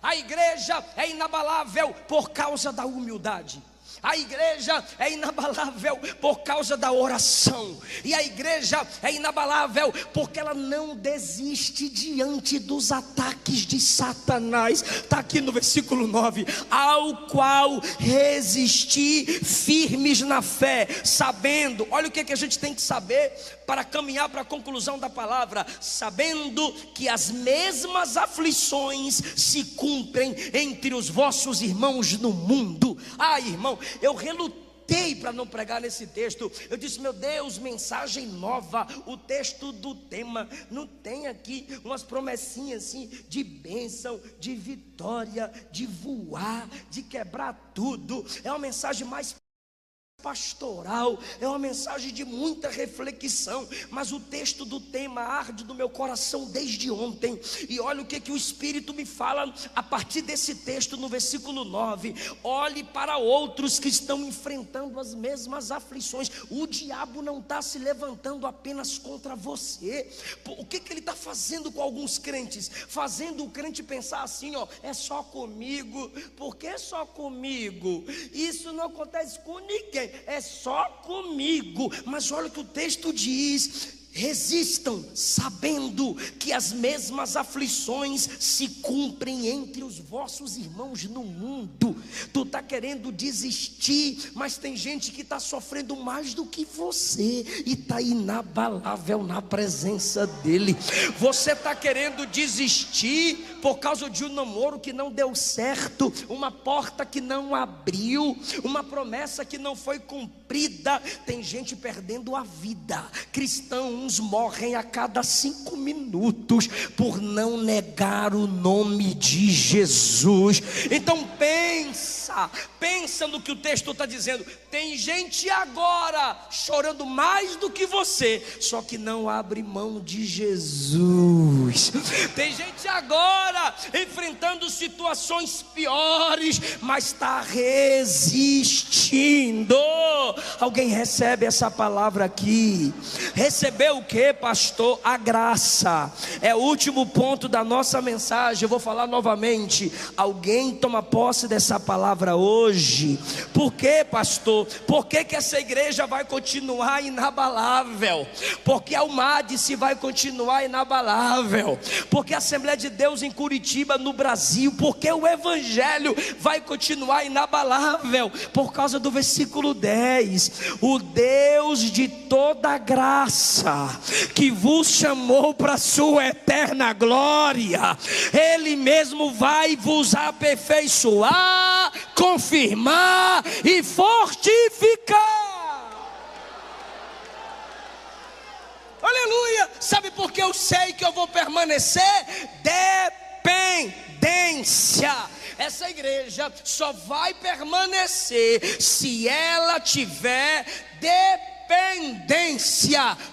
A igreja é inabalável por causa da humildade. A igreja é inabalável por causa da oração. E a igreja é inabalável porque ela não desiste diante dos ataques de Satanás. Está aqui no versículo 9: ao qual resistir firmes na fé, sabendo. Olha o que a gente tem que saber para caminhar para a conclusão da palavra. Sabendo que as mesmas aflições se cumprem entre os vossos irmãos no mundo. Irmão, eu relutei para não pregar nesse texto. Eu disse, meu Deus, mensagem nova. O texto do tema não tem aqui umas promessinhas assim de bênção, de vitória, de voar, de quebrar tudo. É uma mensagem mais pastoral, é uma mensagem de muita reflexão, mas o texto do tema arde no meu coração desde ontem. E olha o que o Espírito me fala a partir desse texto no versículo 9: olhe para outros que estão enfrentando as mesmas aflições. O diabo não está se levantando apenas contra você. O que ele está fazendo com alguns crentes? Fazendo o crente pensar assim, é só comigo. Por que só comigo? Isso não acontece com ninguém, é só comigo. Mas olha o que o texto diz: resistam, sabendo que as mesmas aflições se cumprem entre os vossos irmãos no mundo. Tu está querendo desistir, mas tem gente que está sofrendo mais do que você e está inabalável na presença dele. Você está querendo desistir por causa de um namoro que não deu certo, uma porta que não abriu, uma promessa que não foi cumprida. Tem gente perdendo a vida, cristão cristãos morrem a cada 5 minutos por não negar o nome de Jesus. Então pensa no que o texto está dizendo. Tem gente agora chorando mais do que você, só que não abre mão de Jesus. Tem gente agora enfrentando situações piores, mas está resistindo. Alguém recebe essa palavra aqui? Recebeu o que, pastor? A graça. É o último ponto da nossa mensagem. Eu vou falar novamente. Alguém toma posse dessa palavra hoje? Por quê, pastor? Por que essa igreja vai continuar inabalável? Porque a UMADICE vai continuar inabalável? Porque a Assembleia de Deus em Curitiba, no Brasil, porque o Evangelho vai continuar inabalável? Por causa do versículo 10: o Deus de toda graça, que vos chamou para sua eterna glória, Ele mesmo vai vos aperfeiçoar, confirmar e fortificar. Aleluia! Sabe por que eu sei que eu vou permanecer? Dependência. Essa igreja só vai permanecer se ela tiver dependência.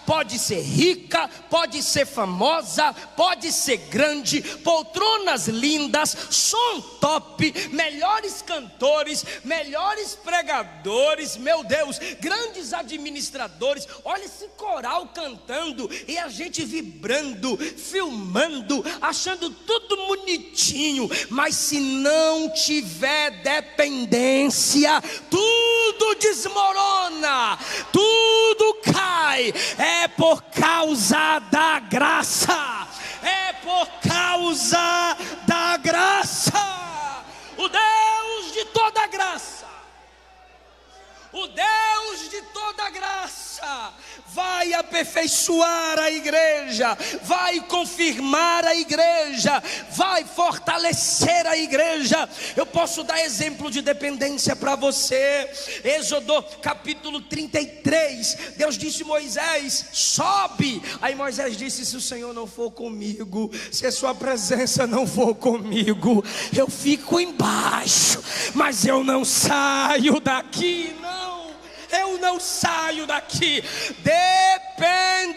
Pode ser rica, pode ser famosa, pode ser grande, poltronas lindas, som top, melhores cantores, melhores pregadores, meu Deus, grandes administradores. Olha esse coral cantando e a gente vibrando, filmando, achando tudo bonitinho, mas se não tiver dependência, tudo desmorona, tudo cai. É por causa da graça. É por causa da graça. O Deus de toda graça, o Deus de toda graça vai aperfeiçoar a igreja, vai confirmar a igreja, vai fortalecer a igreja. Eu posso dar exemplo de dependência para você. Êxodo capítulo 33, Deus disse a Moisés: sobe. Aí Moisés disse: se o Senhor não for comigo, se a sua presença não for comigo, eu fico embaixo, mas eu não saio daqui, não. Eu não saio daqui. Dependência.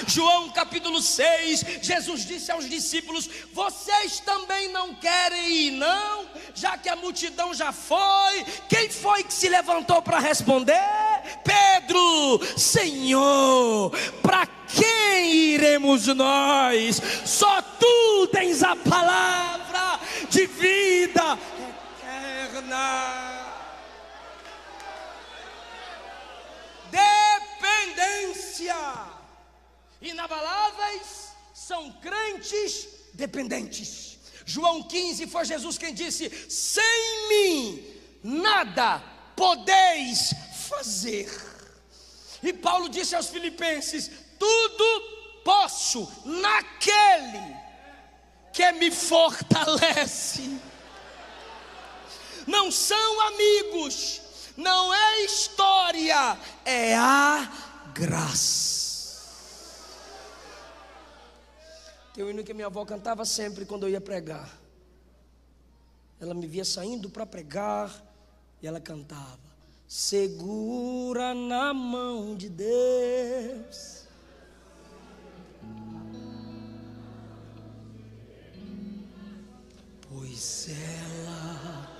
João capítulo 6, Jesus disse aos discípulos: vocês também não querem ir, não? Já que a multidão já foi. Quem foi que se levantou para responder? Pedro. Senhor, para quem iremos nós? Só tu tens a palavra de vida eterna. Dependência. Inabaláveis são crentes dependentes. João 15, foi Jesus quem disse: sem mim nada podeis fazer. E Paulo disse aos Filipenses: tudo posso naquele que me fortalece. Não são amigos, não é história, é a graça. Tem um hino que minha avó cantava sempre quando eu ia pregar. Ela me via saindo para pregar e ela cantava: segura na mão de Deus, pois ela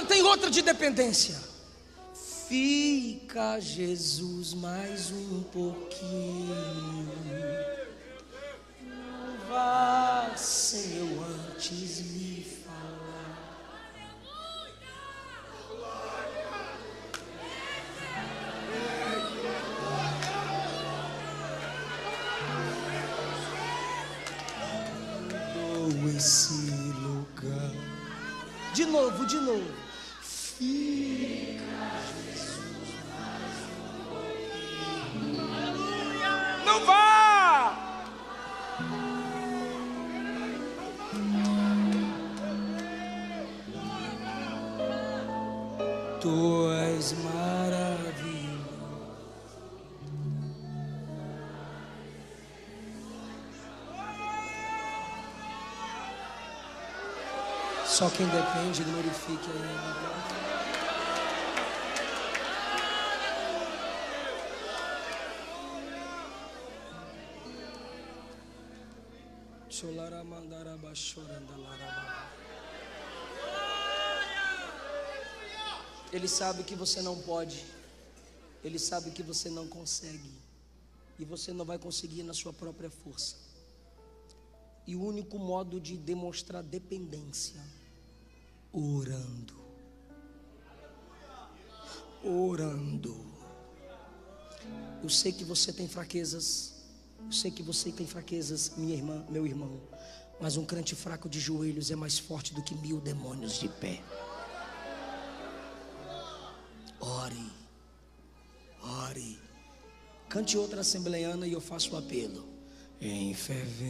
tem outra de dependência. Fica, Jesus, mais um pouquinho. Não vá sem eu antes me falar. nesse lugar. De novo, de novo. Fica, Jesus, não vá. Tu és maravilhoso. Só quem depende, glorifique a Ele. Ele sabe que você não pode. Ele sabe que você não consegue. E você não vai conseguir na sua própria força. E o único modo de demonstrar dependência: orando. Orando. Eu sei que você tem fraquezas. Eu sei que você tem fraquezas, minha irmã, meu irmão. Mas um crente fraco de joelhos é mais forte do que 1000 demônios de pé. Ore. Ore. Cante outra assembleiana e eu faço o apelo. Em fervente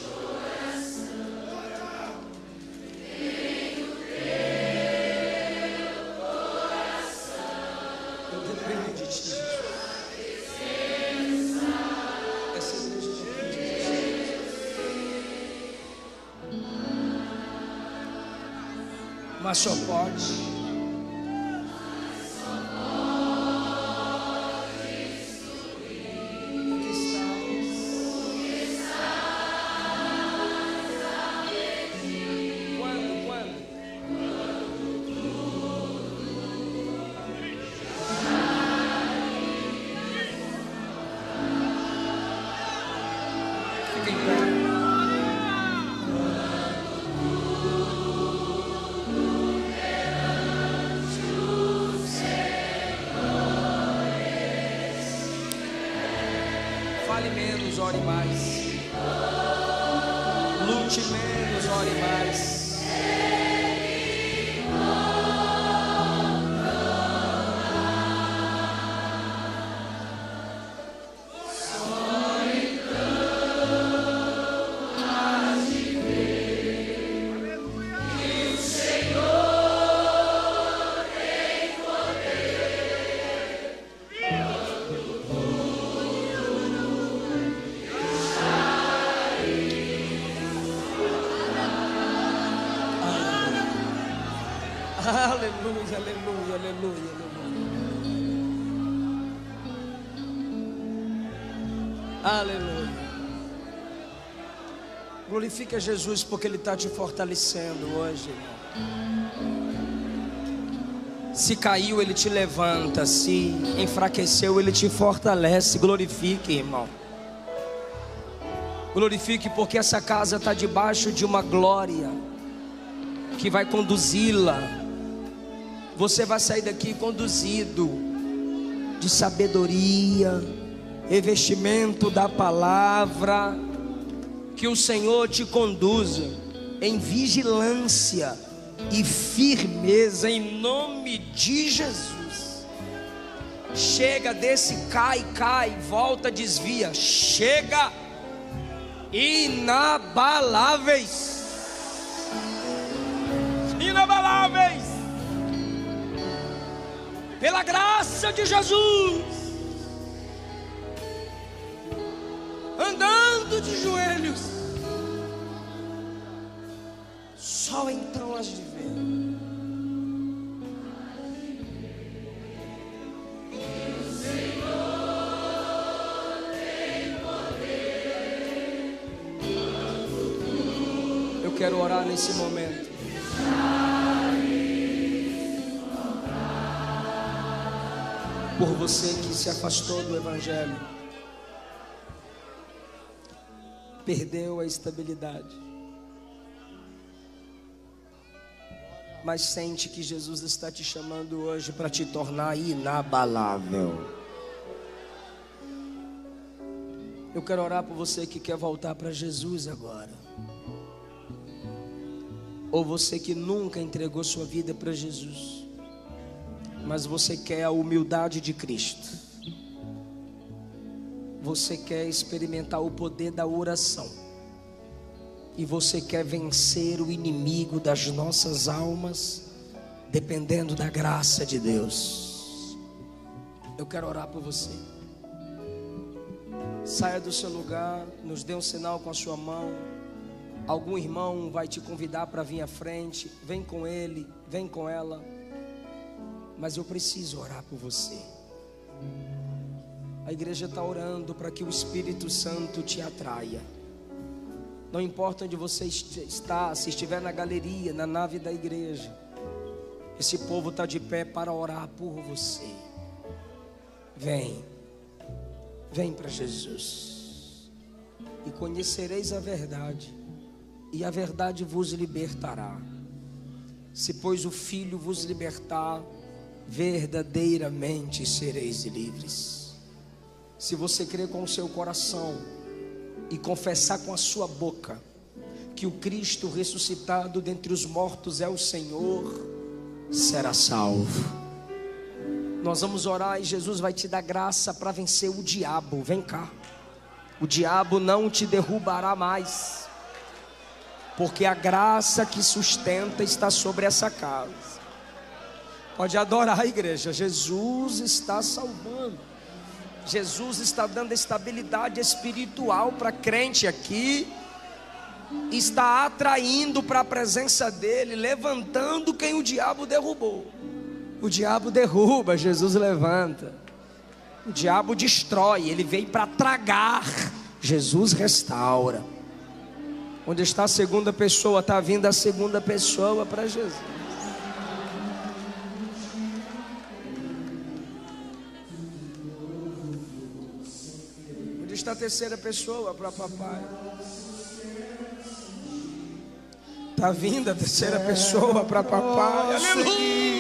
oração, tenho teu coração. Eu dependo de ti. Essa igreja depende de ti. Mas só pode. Fale menos, ore mais. Lute menos, ore mais. Aleluia, aleluia, aleluia, aleluia. Aleluia. Glorifica Jesus porque Ele está te fortalecendo hoje, irmão. Se caiu, Ele te levanta. Se enfraqueceu, Ele te fortalece. Glorifique, irmão. Glorifique porque essa casa está debaixo de uma glória que vai conduzi-la. Você vai sair daqui conduzido de sabedoria, revestimento da palavra. Que o Senhor te conduza em vigilância e firmeza em nome de Jesus. Chega desse cai, volta, desvia. Chega, inabaláveis. Inabaláveis. Pela graça de Jesus, andando de joelhos, só então has de ver. Que o Senhor tem poder. Eu quero orar nesse momento. Por você que se afastou do Evangelho, perdeu a estabilidade, mas sente que Jesus está te chamando hoje para te tornar inabalável. Eu quero orar por você que quer voltar para Jesus agora, ou você que nunca entregou sua vida para Jesus, mas você quer a humildade de Cristo. Você quer experimentar o poder da oração, e você quer vencer o inimigo das nossas almas, dependendo da graça de Deus. Eu quero orar por você. Saia do seu lugar, nos dê um sinal com a sua mão. Algum irmão vai te convidar para vir à frente. Vem com ele, vem com ela. Mas eu preciso orar por você. A igreja está orando para que o Espírito Santo te atraia. Não importa onde você está, se estiver na galeria, na nave da igreja, esse povo está de pé para orar por você. Vem para Jesus, e conhecereis a verdade, e a verdade vos libertará. Se pois o Filho vos libertar, verdadeiramente sereis livres. Se você crer com o seu coração e confessar com a sua boca que o Cristo ressuscitado dentre os mortos é o Senhor, será salvo. Nós vamos orar e Jesus vai te dar graça para vencer o diabo. Vem cá. O diabo não te derrubará mais, porque a graça que sustenta está sobre essa casa. Pode adorar a igreja. Jesus está salvando. Jesus está dando estabilidade espiritual para crente aqui. Está atraindo para a presença dele, levantando quem o diabo derrubou. O diabo derruba, Jesus levanta. O diabo destrói, ele veio para tragar, Jesus restaura. Onde está a segunda pessoa? Está vindo a segunda pessoa para Jesus. Onde está a terceira pessoa? Para papai. Está vindo a terceira pessoa para papai. Aleluia.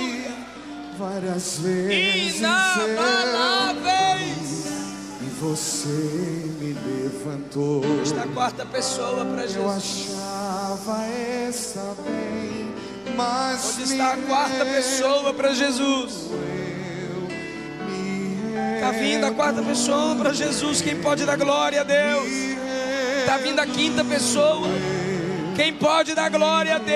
Várias vezes inabaláveis, e você me levantou. Está a quarta pessoa para Jesus. Eu achava estar bem, mas onde está a quarta pessoa para Jesus? Está vindo a quarta pessoa para Jesus. Quem pode dar glória a Deus? Está vindo a quinta pessoa. Quem pode dar glória a Deus?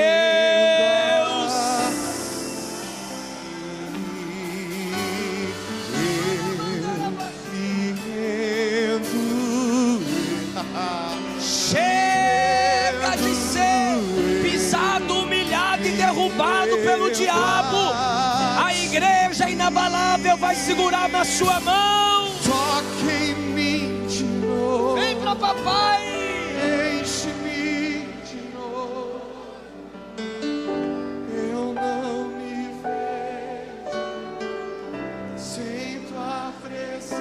Chega de ser pisado, humilhado e derrubado pelo diabo. A igreja inabalável vai segurar na sua mão. Toque em mim de novo. Vem para papai. Enche-me de novo. Eu não me vejo sem tua presença.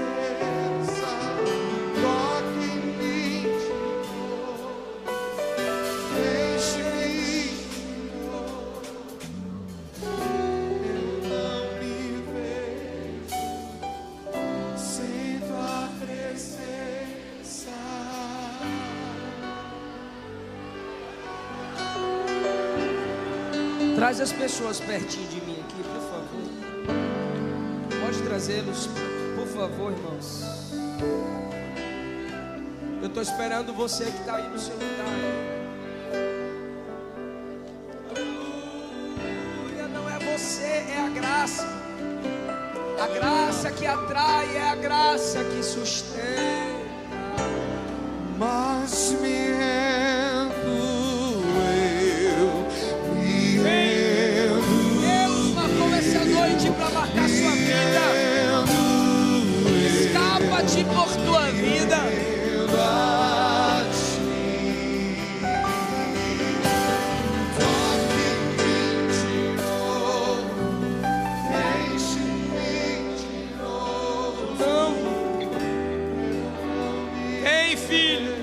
Toque em mim de novo. Enche-me de novo. Eu não me vejo sem tua presença. Traz as pessoas pertinho de mim aqui, por favor. Pode trazê-los, por favor, irmãos. Eu estou esperando você que está aí no seu lugar. Aleluia, não é você, é a graça. A graça que atrai é a graça que sustenta. Mas me rendo, eu me rendo. Deus marcou essa noite para marcar sua vida. Escapa-te por tua vida. A ti. Toque em mim de novo. Enche-me de novo. Ei, filho,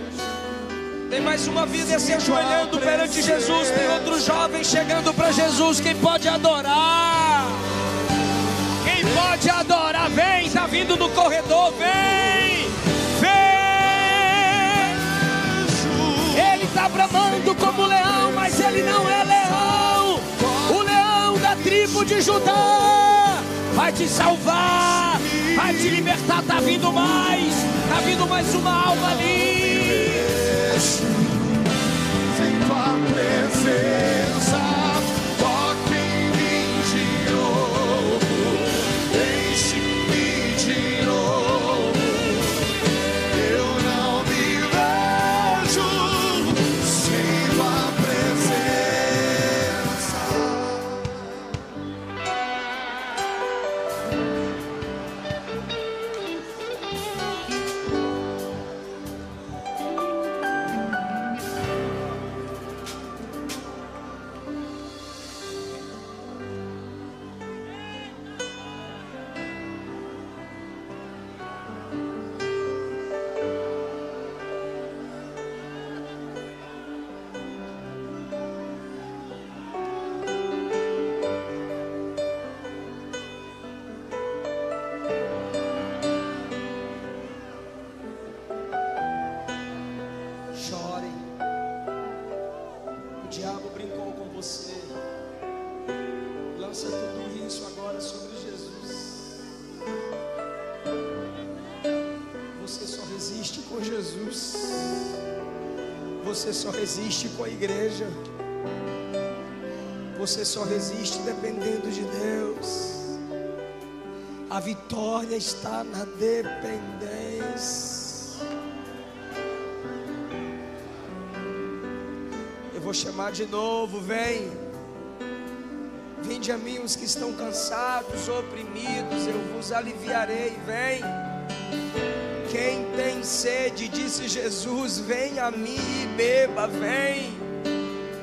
tem mais uma vida se ajoelhando perante Jesus. Tem outro jovem chegando para Jesus. Quem pode adorar? Quem pode adorar? Vem, está vindo no corredor. Vem, vem. não é leão, o leão da tribo de Judá vai te salvar, vai te libertar. Tá vindo mais uma alma ali. Sem tua presença, toque em mim de novo, enche-me de novo. Eu não me vejo sem tua presença. Chore. O diabo brincou com você. Lança tudo isso agora sobre Jesus. Você só resiste com Jesus. Você só resiste com a igreja. Você só resiste dependendo de Deus. A vitória está na dependência. Eu vou chamar de novo, vem. Vinde a mim os que estão cansados, oprimidos, eu vos aliviarei, vem. Quem tem sede, disse Jesus, vem a mim e beba, vem.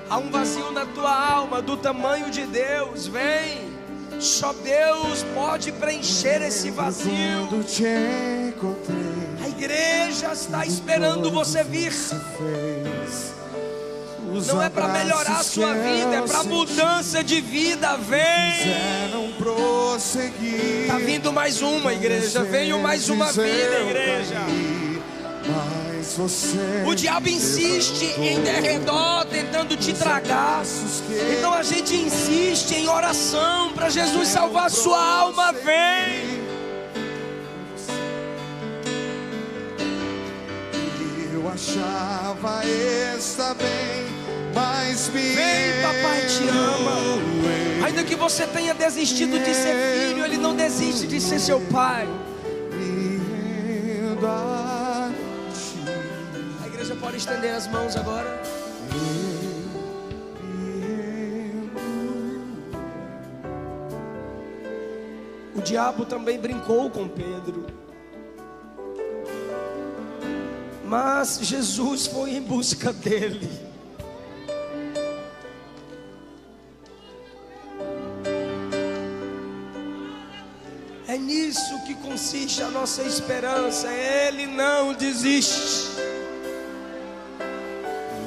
Há um vazio na tua alma do tamanho de Deus, vem. Só Deus pode preencher esse vazio. Quando te encontrei, A igreja está esperando você vir. Não é para melhorar a sua vida, é para mudança de vida. Vem. não prosseguir. Tá vindo mais uma, igreja. Veio mais uma vida, igreja. Mas você, O diabo insiste em derredor, tentando te tragar. Então a gente insiste em oração para Jesus salvar a sua alma. Vem. eu achava estar bem, mas me Vem, papai te ama. Ainda que você tenha desistido de ser filho, ele não desiste de ser seu pai. rendo a ti. A igreja pode estender as mãos agora. O diabo também brincou com Pedro, mas Jesus foi em busca dele. É nisso que consiste a nossa esperança. Ele não desiste.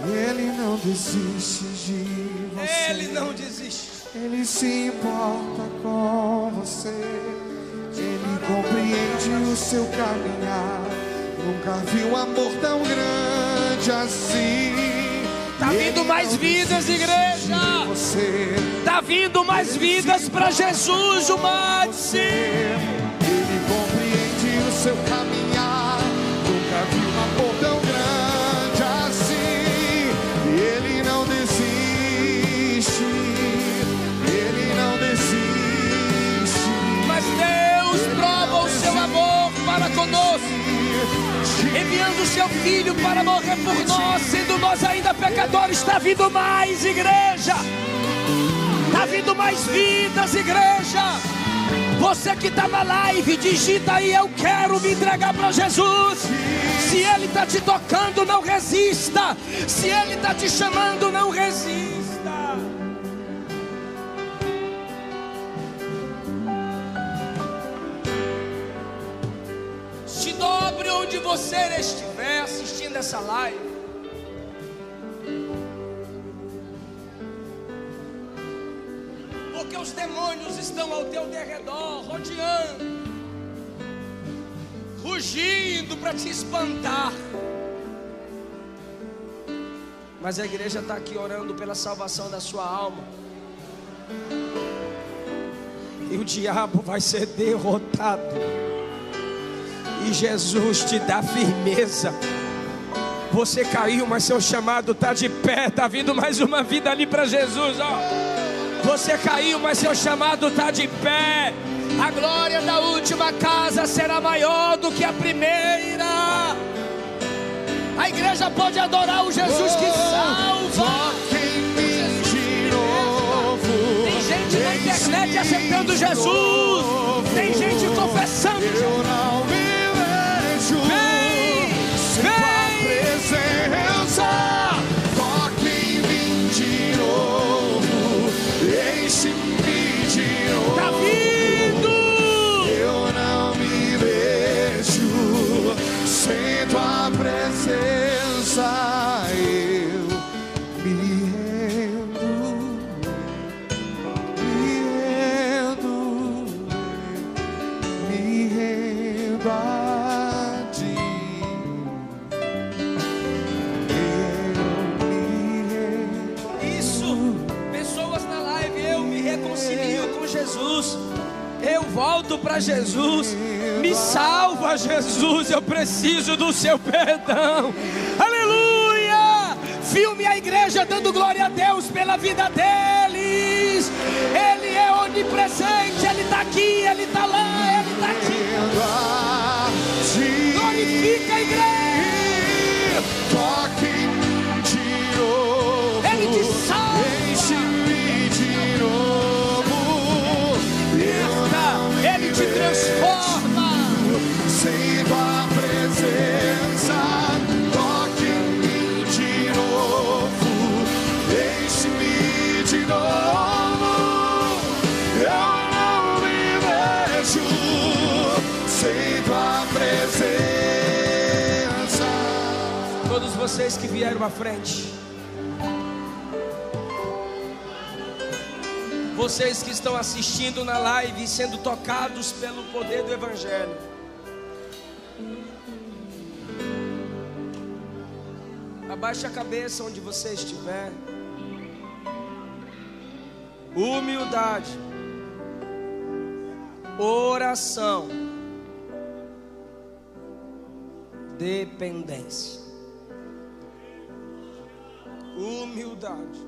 Ele não desiste de você. Ele não desiste. Ele se importa com você. Ele compreende o seu caminhar. Nunca vi um amor tão grande assim. Tá vindo mais vidas, igreja. Tá vindo mais vidas para Jesus, o Madison. Ele compreende o seu caminhar. Nunca vi um amor tão grande assim. E ele não desiste. Ele não desiste. Mas Deus prova o seu amor para conosco, enviando o seu filho para morrer por nós, sendo nós ainda pecadores. Está vindo mais, igreja. Está vindo mais vidas, igreja. Você que está na live, digita aí: eu quero me entregar para Jesus. Se Ele está te tocando, não resista. Se Ele está te chamando, não resista. Se dobre onde você estiver assistindo essa live. Porque os demônios estão ao teu derredor, rodeando, rugindo para te espantar. Mas a igreja está aqui orando pela salvação da sua alma. E o diabo vai ser derrotado. E Jesus te dá firmeza. Você caiu, mas seu chamado está de pé. Está vindo mais uma vida ali para Jesus, ó. Você caiu, mas seu chamado está de pé. A glória da última casa será maior do que a primeira. A igreja pode adorar o Jesus que salva. Tem gente na internet aceitando Jesus. Tem gente confessando Jesus. Toque em mim de novo, enche-me de novo. Tá vindo! Eu não me vejo sem tua presença. Eu me rendo a ti. Pessoas na live, eu me reconcilio com Jesus. Eu volto para Jesus. Me salva, Jesus. Eu preciso do seu perdão. Aleluia! Filme a igreja dando glória a Deus pela vida deles. Ele é onipresente. Ele está aqui, ele está lá, ele está aqui. Glorifica a igreja. Toque de novo. Ele te salva. Ele te transforma. Sem tua presença, toque em mim de novo, enche-me de novo. Eu não me vejo sem tua presença. Todos vocês que vieram à frente, vocês que estão assistindo na live e sendo tocados pelo poder do Evangelho, abaixe a cabeça onde você estiver. Humildade, oração, dependência. Humildade,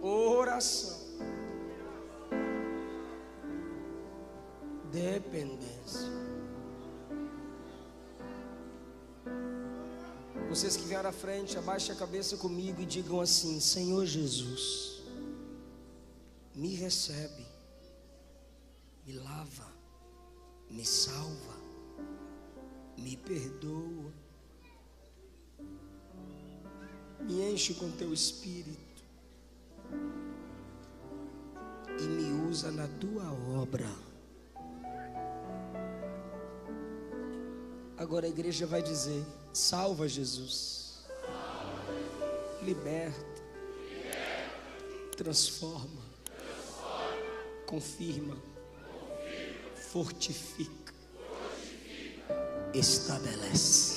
oração, dependência. Vocês que vieram à frente, abaixem a cabeça comigo e digam assim: Senhor Jesus, me recebe, me lava, me salva, me perdoa, me enche com teu Espírito e me usa na tua obra. Agora a igreja vai dizer: salva Jesus, liberta, transforma, confirma, fortifica, estabelece.